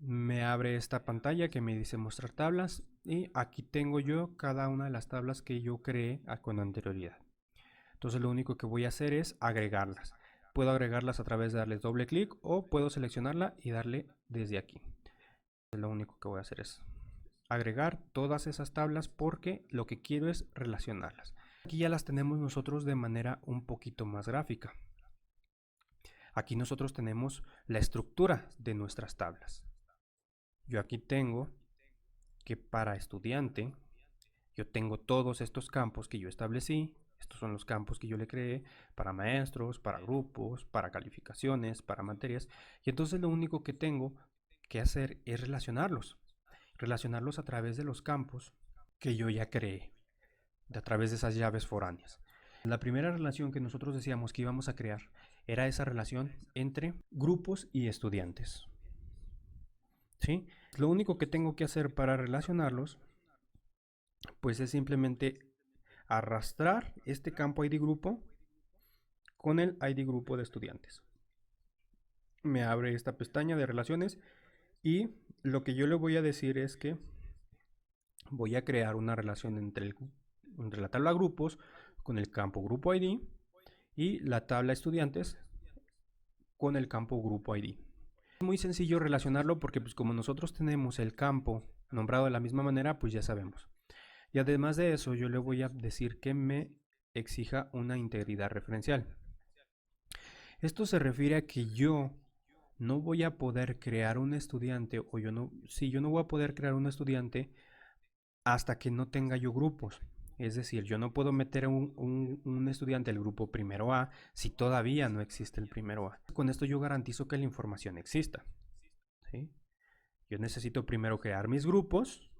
Me abre esta pantalla que me dice mostrar tablas y aquí tengo yo cada una de las tablas que yo creé con anterioridad. Entonces lo único que voy a hacer es agregarlas. Puedo agregarlas a través de darles doble clic o puedo seleccionarla y darle desde aquí. Lo único que voy a hacer es agregar todas esas tablas porque lo que quiero es relacionarlas. Aquí ya las tenemos nosotros de manera un poquito más gráfica. Aquí nosotros tenemos la estructura de nuestras tablas. Yo aquí tengo que para estudiante, yo tengo todos estos campos que yo establecí. Estos son los campos que yo le creé para maestros, para grupos, para calificaciones, para materias. Y entonces lo único que tengo que hacer es relacionarlos a través de los campos que yo ya creé, a través de esas llaves foráneas. La primera relación que nosotros decíamos que íbamos a crear era esa relación entre grupos y estudiantes. ¿Sí? Lo único que tengo que hacer para relacionarlos, pues es simplemente arrastrar este campo ID grupo con el ID grupo de estudiantes. Me abre esta pestaña de relaciones y lo que yo le voy a decir es que voy a crear una relación entre la tabla grupos con el campo grupo ID y la tabla estudiantes con el campo grupo ID. Es muy sencillo relacionarlo porque pues como nosotros tenemos el campo nombrado de la misma manera, pues ya sabemos. Y además de eso, yo le voy a decir que me exija una integridad referencial. Esto se refiere a que yo no voy a poder crear un estudiante, o yo no voy a poder crear un estudiante hasta que no tenga yo grupos. Es decir, yo no puedo meter a un estudiante al grupo primero A si todavía no existe el primero A. Con esto yo garantizo que la información exista, ¿sí? Yo necesito primero crear mis grupos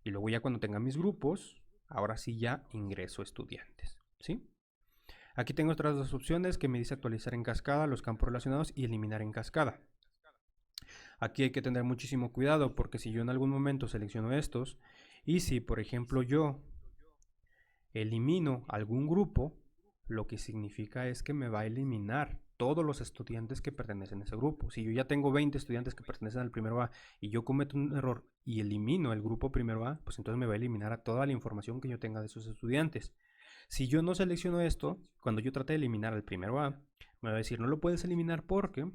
y luego ya cuando tenga mis grupos, ahora sí ya ingreso estudiantes, ¿sí? Aquí tengo otras dos opciones que me dice actualizar en cascada los campos relacionados y eliminar en cascada. Aquí hay que tener muchísimo cuidado porque si yo en algún momento selecciono estos y si por ejemplo yo elimino algún grupo, lo que significa es que me va a eliminar todos los estudiantes que pertenecen a ese grupo. Si yo ya tengo 20 estudiantes que pertenecen al primero A y yo cometo un error y elimino el grupo primero A, pues entonces me va a eliminar a toda la información que yo tenga de esos estudiantes. Si yo no selecciono esto, cuando yo trate de eliminar al primero A, me va a decir no lo puedes eliminar porque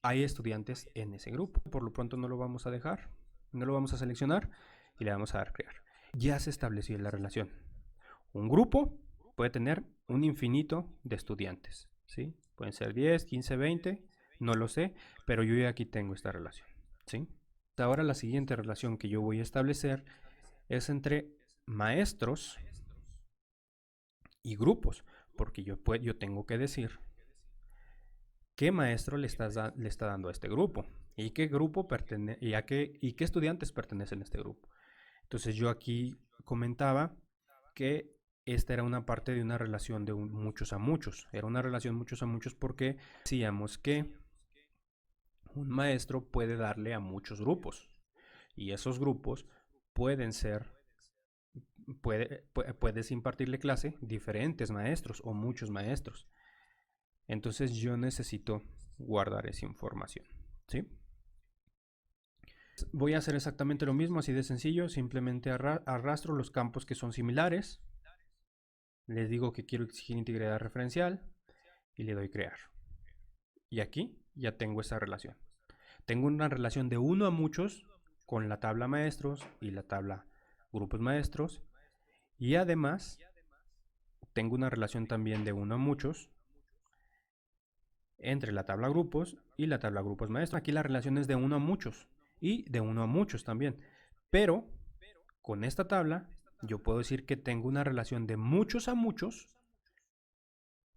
hay estudiantes en ese grupo. Por lo pronto no lo vamos a dejar, no lo vamos a seleccionar y le vamos a dar crear. Ya se estableció la relación. Un grupo puede tener un infinito de estudiantes, ¿sí? Pueden ser 10, 15, 20, no lo sé, pero yo ya aquí tengo esta relación, ¿sí? Ahora la siguiente relación que yo voy a establecer es entre maestros y grupos, porque yo tengo que decir qué maestro le está dando a este grupo y qué grupo y qué estudiantes pertenecen a este grupo. Entonces yo aquí comentaba que esta era una parte de una relación de muchos a muchos. Era una relación muchos a muchos porque decíamos que un maestro puede darle a muchos grupos y esos grupos pueden ser, puedes impartirle clase diferentes maestros o muchos maestros. Entonces yo necesito guardar esa información, ¿sí? Voy a hacer exactamente lo mismo, así de sencillo. Simplemente arrastro los campos que son similares. Les digo que quiero exigir integridad referencial y le doy crear. Y aquí ya tengo esa relación. Tengo una relación de uno a muchos con la tabla maestros y la tabla grupos maestros. Y además tengo una relación también de uno a muchos entre la tabla grupos y la tabla grupos maestros. Aquí la relación es de uno a muchos y de uno a muchos también. Pero con esta tabla yo puedo decir que tengo una relación de muchos a muchos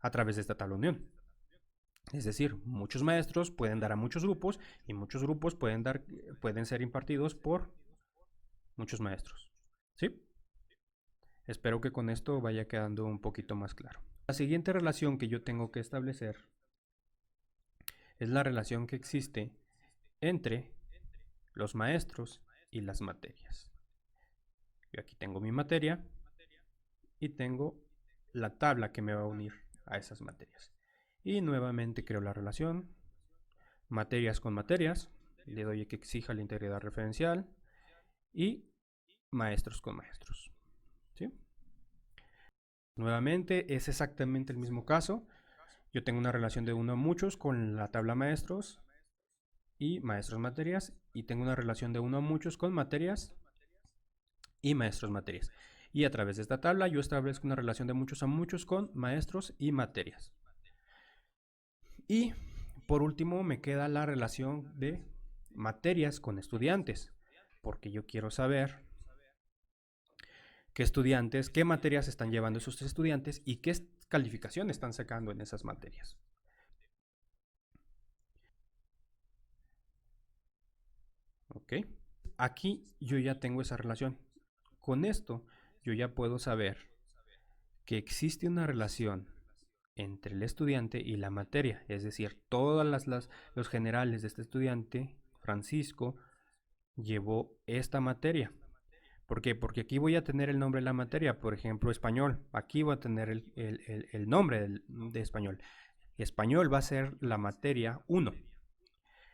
a través de esta tabla unión. Es decir, muchos maestros pueden dar a muchos grupos y muchos grupos pueden ser impartidos por muchos maestros. ¿Sí? Espero que con esto vaya quedando un poquito más claro. La siguiente relación que yo tengo que establecer es la relación que existe entre los maestros y las materias. Yo aquí tengo mi materia y tengo la tabla que me va a unir a esas materias. Y nuevamente creo la relación materias con materias, le doy que exija la integridad referencial y maestros con maestros, ¿sí? Nuevamente es exactamente el mismo caso. Yo tengo una relación de uno a muchos con la tabla maestros y maestros materias y tengo una relación de uno a muchos con materias y maestros materias. Y a través de esta tabla yo establezco una relación de muchos a muchos con maestros y materias. Y por último me queda la relación de materias con estudiantes, porque yo quiero saber qué materias están llevando esos estudiantes y qué calificación están sacando en esas materias. Ok, aquí yo ya tengo esa relación. Con esto yo ya puedo saber que existe una relación entre el estudiante y la materia, es decir, todos los generales de este estudiante, Francisco, llevó esta materia. ¿Por qué? Porque aquí voy a tener el nombre de la materia, por ejemplo, español. Aquí voy a tener el nombre de español. Español va a ser la materia 1.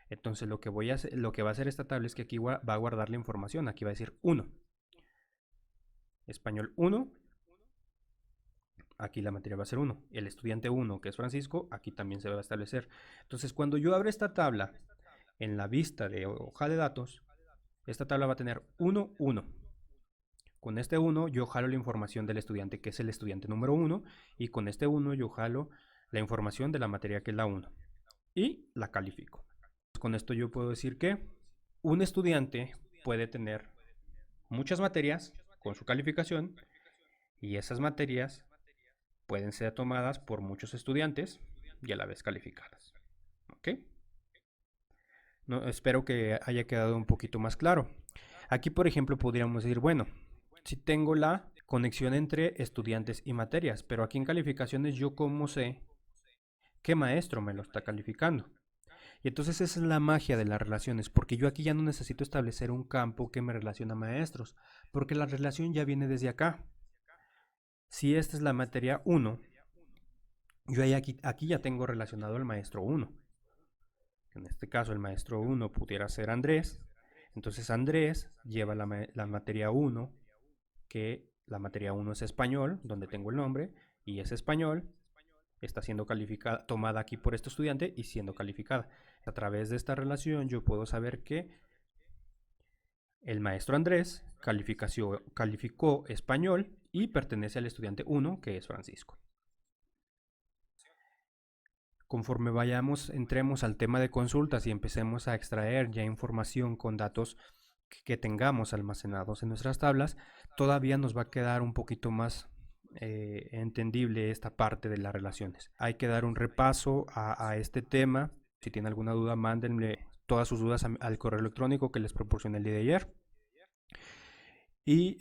Entonces lo que va a hacer esta tabla es que aquí va a guardar la información. Aquí va a decir 1. Español 1. Aquí la materia va a ser 1. El estudiante 1, que es Francisco, aquí también se va a establecer. Entonces cuando yo abra esta tabla en la vista de hoja de datos, esta tabla va a tener 1, 1. Con este 1 yo jalo la información del estudiante, que es el estudiante número 1, y con este 1 yo jalo la información de la materia, que es la 1, y la califico. Con esto yo puedo decir que un estudiante puede tener muchas materias con su calificación, y esas materias pueden ser tomadas por muchos estudiantes y a la vez calificadas. ¿Ok? No, espero que haya quedado un poquito más claro. Aquí, por ejemplo, podríamos decir, bueno, si tengo la conexión entre estudiantes y materias, pero aquí en calificaciones yo cómo sé qué maestro me lo está calificando. Y entonces esa es la magia de las relaciones, porque yo aquí ya no necesito establecer un campo que me relaciona a maestros, porque la relación ya viene desde acá. Si esta es la materia 1, yo aquí ya tengo relacionado al maestro 1. En este caso el maestro 1 pudiera ser Andrés. Entonces Andrés lleva la materia 1, que la materia 1 es español, donde tengo el nombre, y es español, está siendo calificada, tomada aquí por este estudiante y siendo calificada. A través de esta relación yo puedo saber que el maestro Andrés calificó español y pertenece al estudiante 1, que es Francisco. Conforme entremos al tema de consultas y empecemos a extraer ya información con datos que tengamos almacenados en nuestras tablas, todavía nos va a quedar un poquito más entendible esta parte de las relaciones. Hay que dar un repaso a este tema. Si tienen alguna duda, mándenle todas sus dudas al correo electrónico que les proporcioné el día de ayer. Y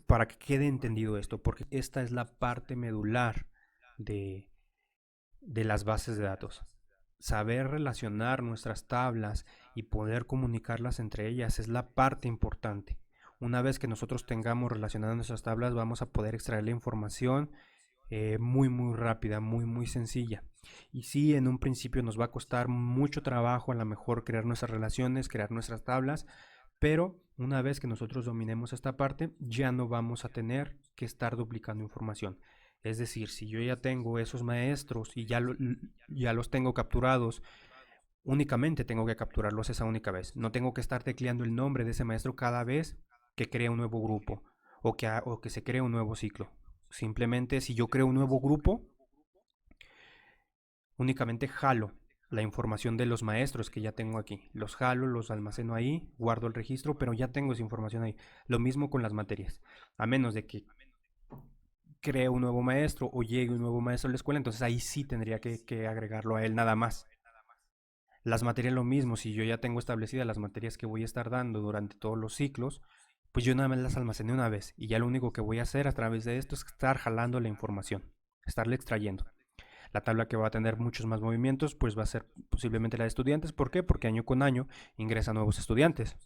para que quede entendido esto, porque esta es la parte medular de las bases de datos. Saber relacionar nuestras tablas y poder comunicarlas entre ellas es la parte importante. Una vez que nosotros tengamos relacionadas nuestras tablas, vamos a poder extraer la información muy rápida, muy sencilla. Y sí, en un principio nos va a costar mucho trabajo a lo mejor crear nuestras relaciones, crear nuestras tablas, pero una vez que nosotros dominemos esta parte, ya no vamos a tener que estar duplicando información. Es decir, si yo ya tengo esos maestros y ya los tengo capturados, únicamente tengo que capturarlos esa única vez. No tengo que estar tecleando el nombre de ese maestro cada vez que crea un nuevo grupo o que se cree un nuevo ciclo. Simplemente si yo creo un nuevo grupo, únicamente jalo la información de los maestros que ya tengo aquí. Los jalo, los almaceno ahí, guardo el registro, pero ya tengo esa información ahí. Lo mismo con las materias. A menos de que cree un nuevo maestro o llegue un nuevo maestro a la escuela, entonces ahí sí tendría que agregarlo a él nada más. Las materias lo mismo, si yo ya tengo establecidas las materias que voy a estar dando durante todos los ciclos, pues yo nada más las almacené una vez y ya lo único que voy a hacer a través de esto es estar jalando la información, estarle extrayendo. La tabla que va a tener muchos más movimientos pues va a ser posiblemente la de estudiantes. ¿Por qué? Porque año con año ingresan nuevos estudiantes.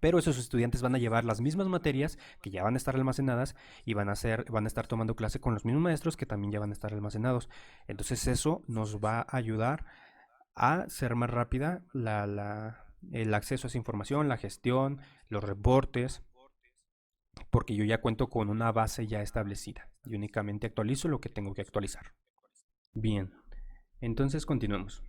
Pero esos estudiantes van a llevar las mismas materias que ya van a estar almacenadas y van a estar tomando clase con los mismos maestros que también ya van a estar almacenados. Entonces eso nos va a ayudar a ser más rápida el acceso a esa información, la gestión, los reportes, porque yo ya cuento con una base ya establecida y únicamente actualizo lo que tengo que actualizar. Bien, entonces continuemos.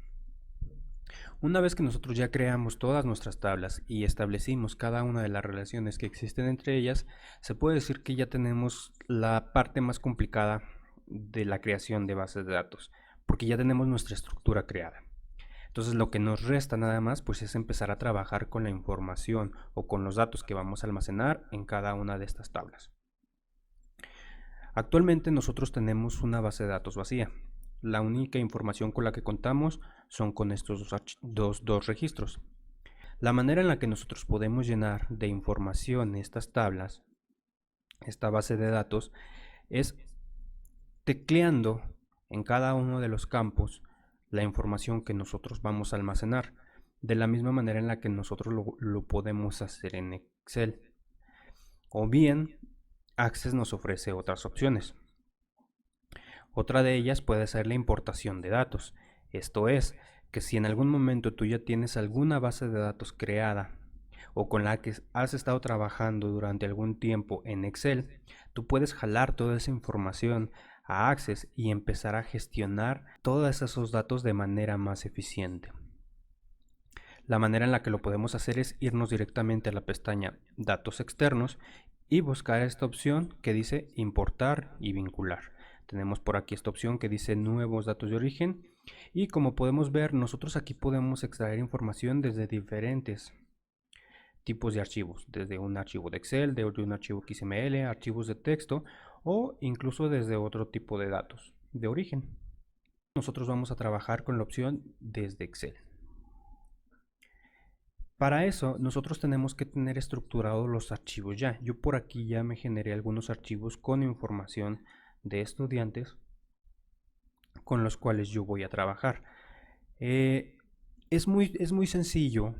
Una vez que nosotros ya creamos todas nuestras tablas y establecimos cada una de las relaciones que existen entre ellas, se puede decir que ya tenemos la parte más complicada de la creación de bases de datos, porque ya tenemos nuestra estructura creada. Entonces lo que nos resta nada más pues es empezar a trabajar con la información o con los datos que vamos a almacenar en cada una de estas tablas. Actualmente nosotros tenemos una base de datos vacía. La única información con la que contamos son con estos dos registros. La manera en la que nosotros podemos llenar de información estas tablas, esta base de datos, es tecleando en cada uno de los campos la información que nosotros vamos a almacenar, de la misma manera en la que nosotros lo podemos hacer en Excel. O bien, Access nos ofrece otras opciones. Otra de ellas puede ser la importación de datos. Esto es, que si en algún momento tú ya tienes alguna base de datos creada o con la que has estado trabajando durante algún tiempo en Excel, tú puedes jalar toda esa información a Access y empezar a gestionar todos esos datos de manera más eficiente. La manera en la que lo podemos hacer es irnos directamente a la pestaña Datos externos y buscar esta opción que dice importar y vincular. Tenemos por aquí esta opción que dice nuevos datos de origen, y como podemos ver, nosotros aquí podemos extraer información desde diferentes tipos de archivos, desde un archivo de Excel, de un archivo XML, archivos de texto o incluso desde otro tipo de datos de origen. Nosotros vamos a trabajar con la opción desde Excel. Para eso nosotros tenemos que tener estructurados los archivos ya. Yo por aquí ya me generé algunos archivos con información de estudiantes con los cuales yo voy a trabajar. Es muy sencillo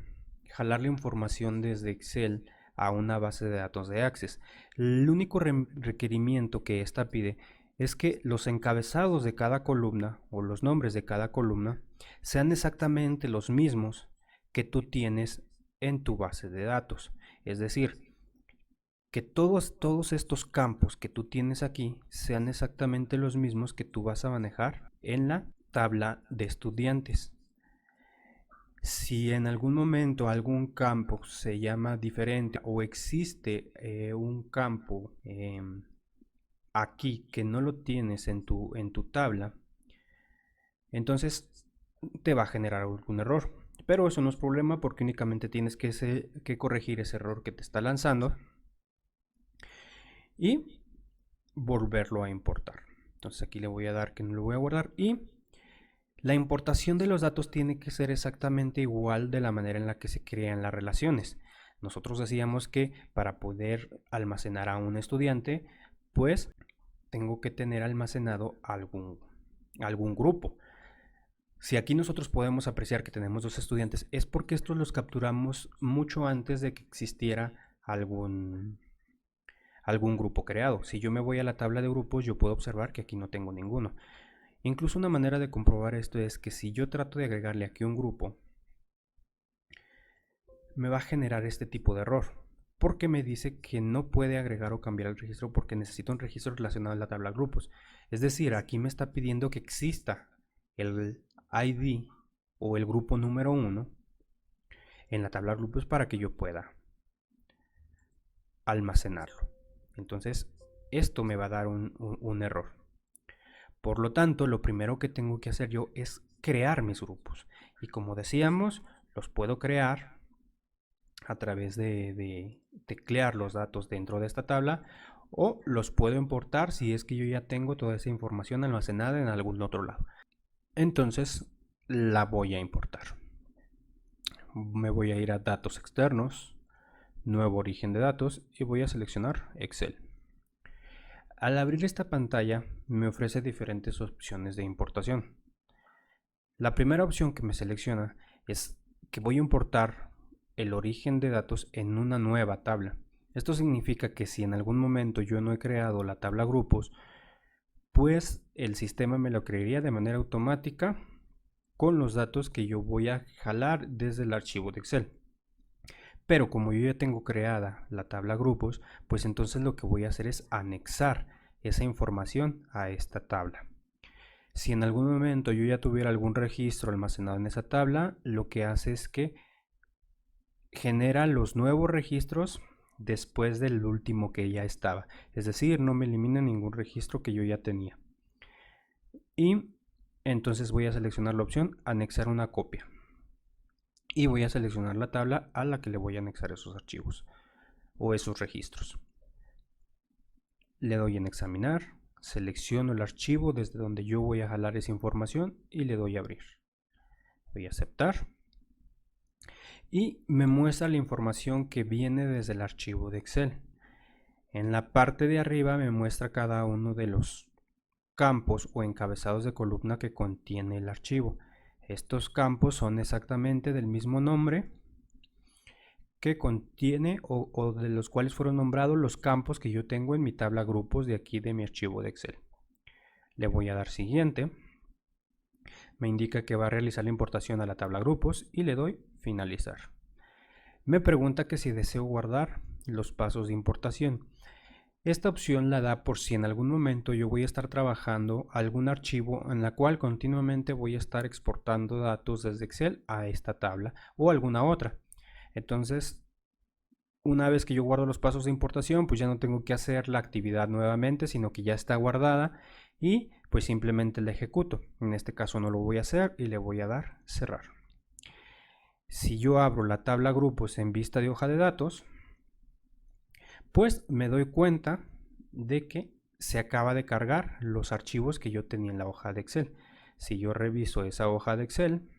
jalar la información desde Excel a una base de datos de Access. El único requerimiento que esta pide es que los encabezados de cada columna o los nombres de cada columna sean exactamente los mismos que tú tienes en tu base de datos. Es decir, que todos estos campos que tú tienes aquí sean exactamente los mismos que tú vas a manejar en la tabla de estudiantes. Si en algún momento algún campo se llama diferente o existe un campo aquí que no lo tienes en tu tabla, entonces te va a generar algún error. Pero eso no es problema porque únicamente tienes que corregir ese error que te está lanzando y volverlo a importar. Entonces aquí le voy a dar que no lo voy a guardar, y la importación de los datos tiene que ser exactamente igual de la manera en la que se crean las relaciones. Nosotros decíamos que para poder almacenar a un estudiante, pues tengo que tener almacenado algún grupo. Si aquí nosotros podemos apreciar que tenemos dos estudiantes, es porque estos los capturamos mucho antes de que existiera algún grupo creado. Si yo me voy a la tabla de grupos, yo puedo observar que aquí no tengo ninguno. Incluso una manera de comprobar esto es que si yo trato de agregarle aquí un grupo, me va a generar este tipo de error, porque me dice que no puede agregar o cambiar el registro porque necesita un registro relacionado a la tabla de grupos. Es decir, aquí me está pidiendo que exista el ID o el grupo número 1 en la tabla de grupos para que yo pueda almacenarlo. Entonces, esto me va a dar un error. Por lo tanto, lo primero que tengo que hacer yo es crear mis grupos. Y como decíamos, los puedo crear a través de teclear los datos dentro de esta tabla, o los puedo importar si es que yo ya tengo toda esa información almacenada en algún otro lado. Entonces la voy a importar. Me voy a ir a datos externos, nuevo origen de datos, y voy a seleccionar Excel. Al abrir esta pantalla me ofrece diferentes opciones de importación. La primera opción que me selecciona es que voy a importar el origen de datos en una nueva tabla. Esto significa que si en algún momento yo no he creado la tabla grupos, pues el sistema me lo crearía de manera automática con los datos que yo voy a jalar desde el archivo de Excel. Pero como yo ya tengo creada la tabla grupos, pues entonces lo que voy a hacer es anexar esa información a esta tabla. Si en algún momento yo ya tuviera algún registro almacenado en esa tabla, lo que hace es que genera los nuevos registros después del último que ya estaba. Es decir, no me elimina ningún registro que yo ya tenía. Y entonces voy a seleccionar la opción anexar una copia. Y voy a seleccionar la tabla a la que le voy a anexar esos archivos o esos registros. Le doy en examinar, selecciono el archivo desde donde yo voy a jalar esa información y le doy a abrir. Voy a aceptar y me muestra la información que viene desde el archivo de Excel. En la parte de arriba me muestra cada uno de los campos o encabezados de columna que contiene el archivo. Estos campos son exactamente del mismo nombre que contiene o de los cuales fueron nombrados los campos que yo tengo en mi tabla grupos de aquí de mi archivo de Excel. Le voy a dar siguiente. Me indica que va a realizar la importación a la tabla grupos y le doy finalizar. Me pregunta que si deseo guardar los pasos de importación. Esta opción la da por si en algún momento yo voy a estar trabajando algún archivo en la cual continuamente voy a estar exportando datos desde Excel a esta tabla o alguna otra. Entonces, una vez que yo guardo los pasos de importación, pues ya no tengo que hacer la actividad nuevamente, sino que ya está guardada y pues simplemente la ejecuto. En este caso no lo voy a hacer y le voy a dar cerrar. Si yo abro la tabla grupos en vista de hoja de datos, pues me doy cuenta de que se acaba de cargar los archivos que yo tenía en la hoja de Excel. Si yo reviso esa hoja de Excel,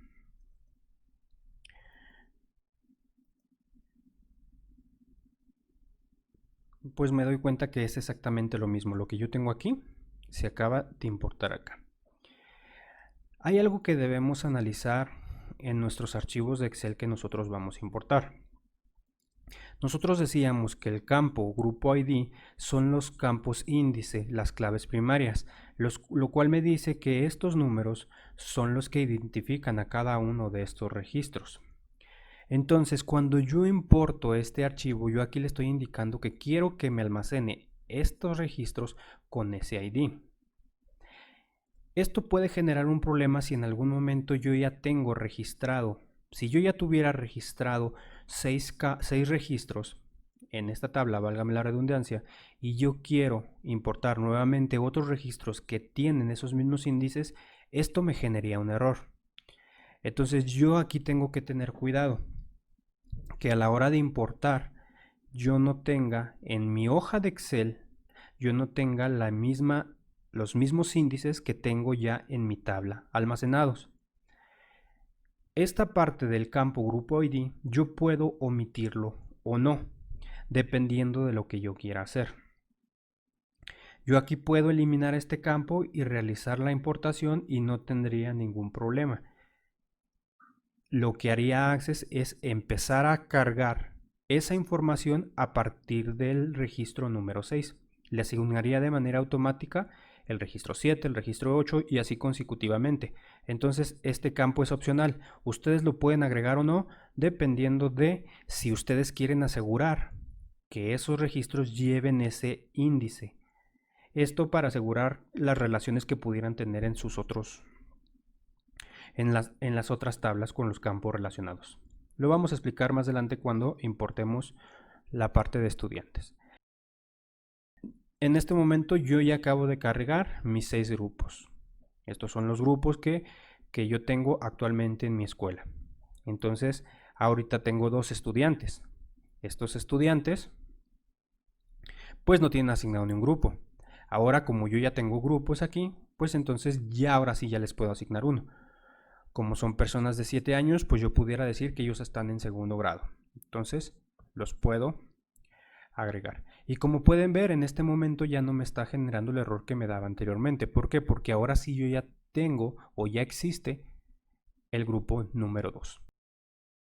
pues me doy cuenta que es exactamente lo mismo. Lo que yo tengo aquí se acaba de importar acá. Hay algo que debemos analizar en nuestros archivos de Excel que nosotros vamos a importar. Nosotros decíamos que el campo grupo ID son los campos índice, las claves primarias, lo cual me dice que estos números son los que identifican a cada uno de estos registros. Entonces, cuando yo importo este archivo, yo aquí le estoy indicando que quiero que me almacene estos registros con ese ID. Esto puede generar un problema si en algún momento yo ya tengo registrado. Si yo ya tuviera registrado 6 registros en esta tabla, válgame la redundancia, y yo quiero importar nuevamente otros registros que tienen esos mismos índices, esto me generaría un error. Entonces yo aquí tengo que tener cuidado que a la hora de importar yo no tenga en mi hoja de Excel, yo no tenga los mismos índices que tengo ya en mi tabla almacenados. Esta parte del campo grupo ID yo puedo omitirlo o no, dependiendo de lo que yo quiera hacer. Yo aquí puedo eliminar este campo y realizar la importación y no tendría ningún problema. Lo que haría Access es empezar a cargar esa información a partir del registro número 6. Le asignaría de manera automática el registro 7, el registro 8 y así consecutivamente. Entonces este campo es opcional. Ustedes lo pueden agregar o no dependiendo de si ustedes quieren asegurar que esos registros lleven ese índice. Esto para asegurar las relaciones que pudieran tener en sus otros en las otras tablas con los campos relacionados. Lo vamos a explicar más adelante cuando importemos la parte de estudiantes. En este momento yo ya acabo de cargar mis 6 grupos. Estos son los grupos que yo tengo actualmente en mi escuela. Entonces, ahorita tengo 2 estudiantes. Estos estudiantes, pues no tienen asignado ni un grupo. Ahora, como yo ya tengo grupos aquí, pues entonces ya ahora sí ya les puedo asignar uno. Como son personas de 7 años, pues yo pudiera decir que ellos están en segundo grado. Entonces, los puedo agregar. Y como pueden ver, en este momento ya no me está generando el error que me daba anteriormente. ¿Por qué? Porque ahora sí yo ya tengo o ya existe el grupo número 2.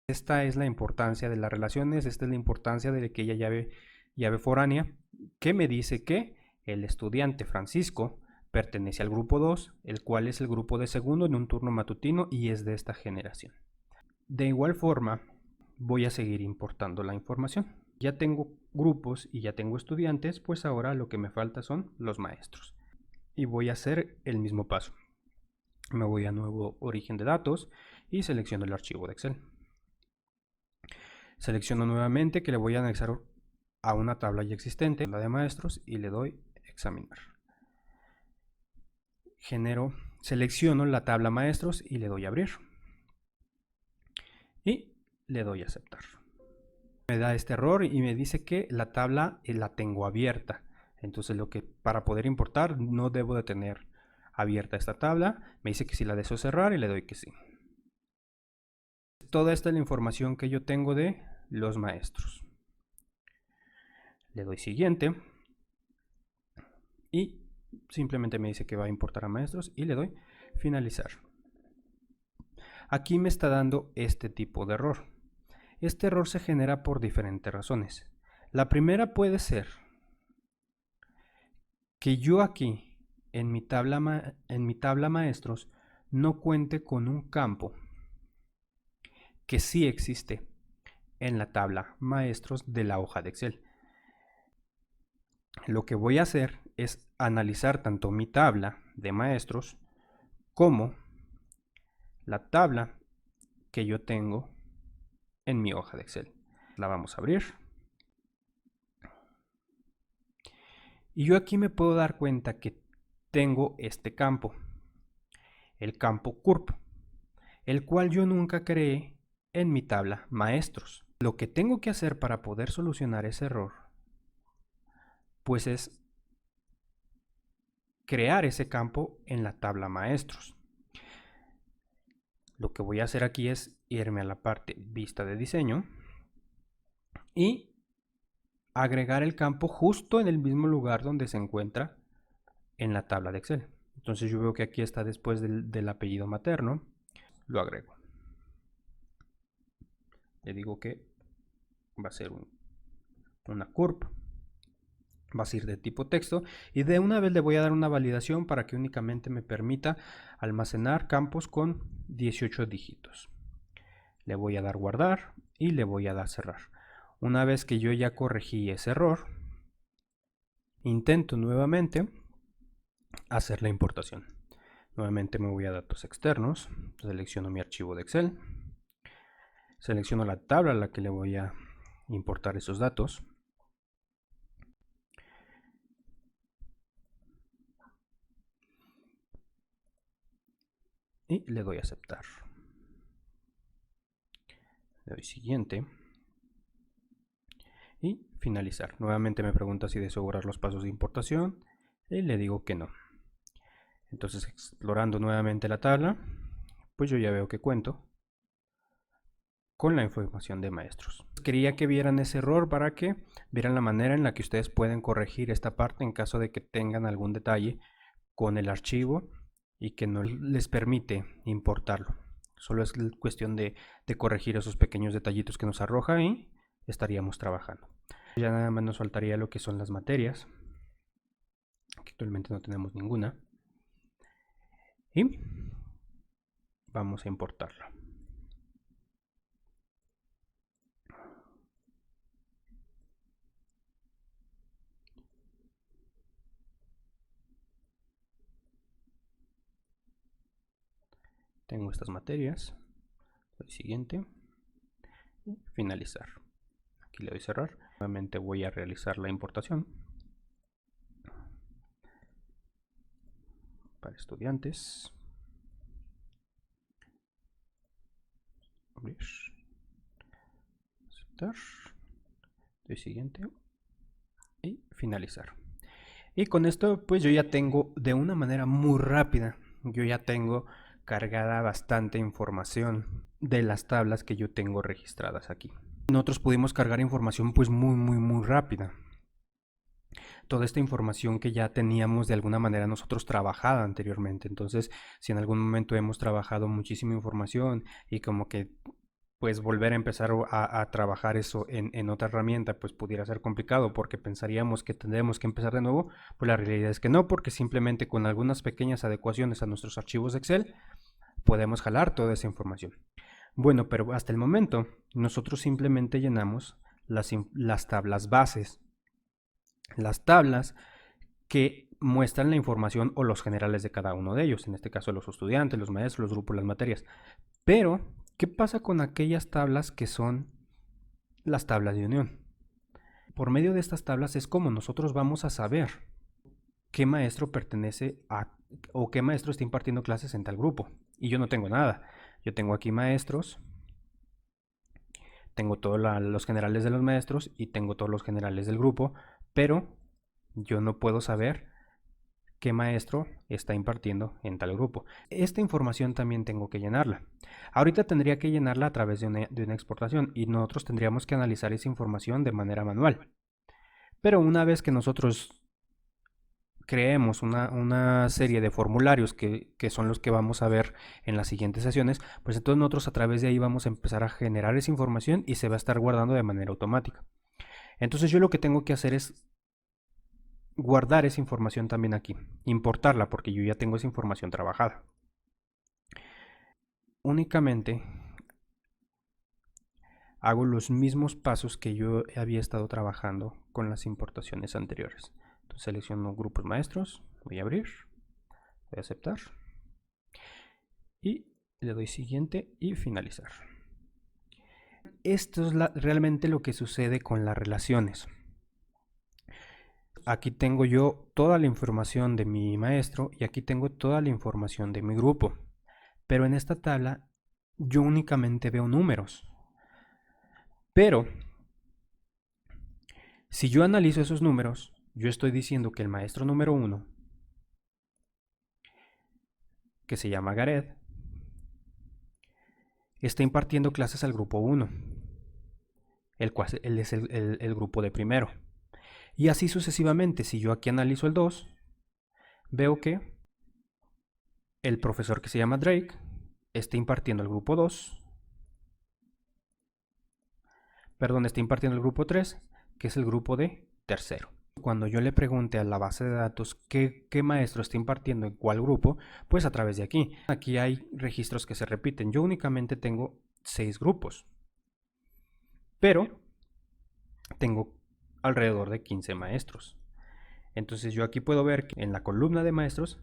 Esta es la importancia de las relaciones, esta es la importancia de aquella llave foránea que me dice que el estudiante Francisco pertenece al grupo 2, el cual es el grupo de segundo en un turno matutino y es de esta generación. De igual forma, voy a seguir importando la información. Ya tengo grupos y ya tengo estudiantes, pues ahora lo que me falta son los maestros. Y voy a hacer el mismo paso. Me voy a nuevo origen de datos y selecciono el archivo de Excel. Selecciono nuevamente que le voy a anexar a una tabla ya existente, la de maestros, y le doy examinar. Selecciono la tabla maestros y le doy abrir. Y le doy aceptar. Me da este error y me dice que la tabla la tengo abierta. Entonces para poder importar no debo de tener abierta esta tabla. Me dice que si la deseo cerrar y le doy que sí. Toda esta es la información que yo tengo de los maestros. Le doy siguiente. Y simplemente me dice que va a importar a maestros y le doy finalizar. Aquí me está dando este tipo de error. Este error se genera por diferentes razones. La primera puede ser que yo aquí en mi tabla maestros no cuente con un campo que sí existe en la tabla maestros de la hoja de Excel. Lo que voy a hacer es analizar tanto mi tabla de maestros como la tabla que yo tengo en mi hoja de Excel. La vamos a abrir Y yo aquí me puedo dar cuenta que tengo este campo, el campo CURP, el cual yo nunca creé en mi tabla maestros. Lo que tengo que hacer para poder solucionar ese error, pues es crear ese campo en la tabla maestros. Lo que voy a hacer aquí es irme a la parte vista de diseño y agregar el campo justo en el mismo lugar donde se encuentra en la tabla de Excel. Entonces yo veo que aquí está después del apellido materno, lo agrego. Le digo que va a ser una CURP, va a ser de tipo texto y de una vez le voy a dar una validación para que únicamente me permita almacenar campos con 18 dígitos. Le voy a dar guardar y le voy a dar cerrar. Una vez que yo ya corregí ese error, intento nuevamente hacer la importación. Nuevamente me voy a datos externos, selecciono mi archivo de Excel, selecciono la tabla a la que le voy a importar esos datos. Y le doy a aceptar. Le doy siguiente. Y finalizar. Nuevamente me pregunta si deseo borrar los pasos de importación. Y le digo que no. Entonces, explorando nuevamente la tabla, pues yo ya veo que cuento con la información de maestros. Quería que vieran ese error para que vieran la manera en la que ustedes pueden corregir esta parte en caso de que tengan algún detalle con el archivo y que no les permite importarlo. Solo es cuestión de corregir esos pequeños detallitos que nos arroja y estaríamos trabajando. Ya nada más nos faltaría lo que son las materias, que actualmente no tenemos ninguna. Y vamos a importarla. Tengo estas materias. Doy siguiente. Y finalizar. Aquí le doy cerrar. Nuevamente voy a realizar la importación. Para estudiantes. Abrir. Aceptar. Doy siguiente. Y finalizar. Y con esto pues yo ya tengo de una manera muy rápida, yo ya tengo cargada bastante información de las tablas que yo tengo registradas aquí. Nosotros pudimos cargar información pues muy rápida. Toda esta información que ya teníamos de alguna manera nosotros trabajada anteriormente. Entonces, si en algún momento hemos trabajado muchísima información y como que pues volver a empezar a trabajar eso en otra herramienta pues pudiera ser complicado porque pensaríamos que tendremos que empezar de nuevo, pues la realidad es que no, porque simplemente con algunas pequeñas adecuaciones a nuestros archivos de Excel podemos jalar toda esa información. Bueno, pero hasta el momento nosotros simplemente llenamos las tablas bases, las tablas que muestran la información o los generales de cada uno de ellos, en este caso los estudiantes, los maestros, los grupos, las materias. Pero, ¿qué pasa con aquellas tablas que son las tablas de unión? Por medio de estas tablas es como nosotros vamos a saber qué maestro pertenece a o qué maestro está impartiendo clases en tal grupo. Y yo no tengo nada. Yo tengo aquí maestros, tengo todos los generales de los maestros y tengo todos los generales del grupo, pero yo no puedo saber qué maestro está impartiendo en tal grupo. Esta información también tengo que llenarla. Ahorita tendría que llenarla a través de una exportación y nosotros tendríamos que analizar esa información de manera manual. Pero una vez que nosotros creemos una serie de formularios que son los que vamos a ver en las siguientes sesiones, pues entonces nosotros a través de ahí vamos a empezar a generar esa información y se va a estar guardando de manera automática. Entonces yo lo que tengo que hacer es guardar esa información también aquí, importarla porque yo ya tengo esa información trabajada. Únicamente hago los mismos pasos que yo había estado trabajando con las importaciones anteriores. Entonces selecciono grupos maestros, voy a abrir, voy a aceptar y le doy siguiente y finalizar. Esto es realmente lo que sucede con las relaciones. aquí tengo yo toda la información de mi maestro y aquí tengo toda la información de mi grupo. Pero en esta tabla yo únicamente veo números. Pero si yo analizo esos números, yo estoy diciendo que el maestro número 1, que se llama Gareth, está impartiendo clases al grupo 1, el cual es el grupo de primero. Y así sucesivamente. Si yo aquí analizo el 2, veo que el profesor que se llama Drake está impartiendo el grupo 2, perdón, está impartiendo el grupo 3, que es el grupo de tercero. Cuando yo le pregunte a la base de datos qué maestro está impartiendo en cuál grupo, pues a través de aquí. Aquí hay registros que se repiten. Yo únicamente tengo 6 grupos, pero tengo alrededor de 15 maestros. Entonces yo aquí puedo ver que en la columna de maestros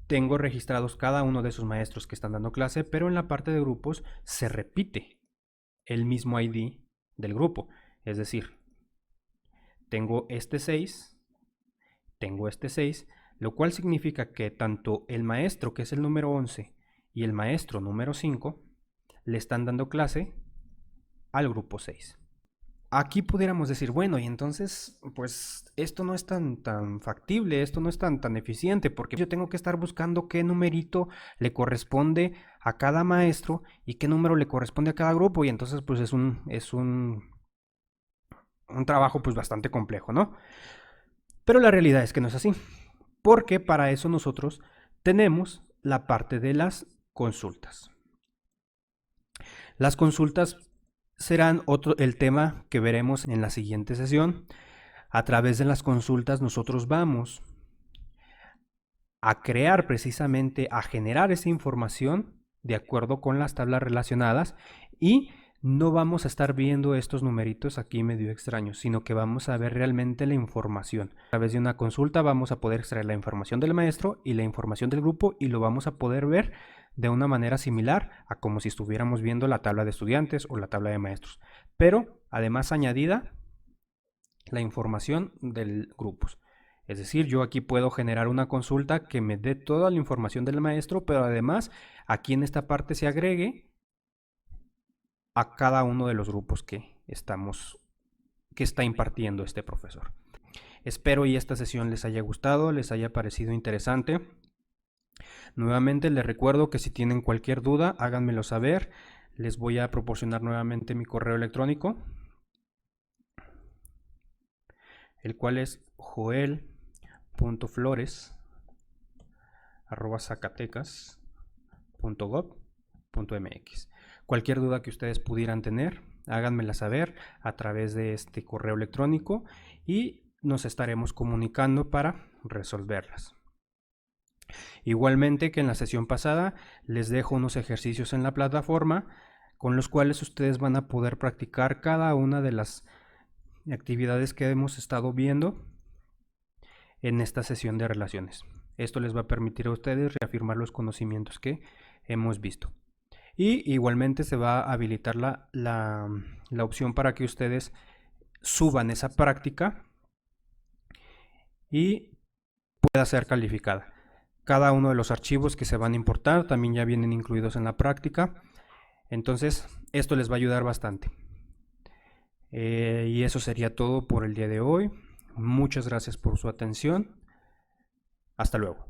tengo registrados cada uno de esos maestros que están dando clase, pero en la parte de grupos se repite el mismo ID del grupo. Es decir, tengo este 6, tengo este 6, lo cual significa que tanto el maestro, que es el número 11, y el maestro número 5 le están dando clase al grupo 6. Aquí pudiéramos decir, bueno, y entonces, pues esto no es tan factible, esto no es tan eficiente, porque yo tengo que estar buscando qué numerito le corresponde a cada maestro y qué número le corresponde a cada grupo, y entonces pues es un trabajo pues bastante complejo, ¿no? Pero la realidad es que no es así, porque para eso nosotros tenemos la parte de las consultas. Las consultas serán el tema que veremos en la siguiente sesión. A través de las consultas nosotros vamos a crear precisamente, a generar esa información de acuerdo con las tablas relacionadas y no vamos a estar viendo estos numeritos aquí medio extraños, sino que vamos a ver realmente la información. A través de una consulta vamos a poder extraer la información del maestro y la información del grupo y lo vamos a poder ver de una manera similar a como si estuviéramos viendo la tabla de estudiantes o la tabla de maestros. Pero además añadida la información del grupos. Es decir, yo aquí puedo generar una consulta que me dé toda la información del maestro, pero además aquí en esta parte se agregue a cada uno de los grupos que está impartiendo este profesor. Espero y esta sesión les haya gustado, les haya parecido interesante. Nuevamente les recuerdo que si tienen cualquier duda, háganmelo saber. Les voy a proporcionar nuevamente mi correo electrónico, el cual es joel.flores@zacatecas.gov.mx. Cualquier duda que ustedes pudieran tener, háganmela saber a través de este correo electrónico y nos estaremos comunicando para resolverlas. Igualmente que en la sesión pasada les dejo unos ejercicios en la plataforma con los cuales ustedes van a poder practicar cada una de las actividades que hemos estado viendo en esta sesión de relaciones. Esto les va a permitir a ustedes reafirmar los conocimientos que hemos visto. Y igualmente se va a habilitar la opción para que ustedes suban esa práctica y pueda ser calificada. Cada uno de los archivos que se van a importar también ya vienen incluidos en la práctica. Entonces, esto les va a ayudar bastante. Y eso sería todo por el día de hoy. Muchas gracias por su atención. Hasta luego.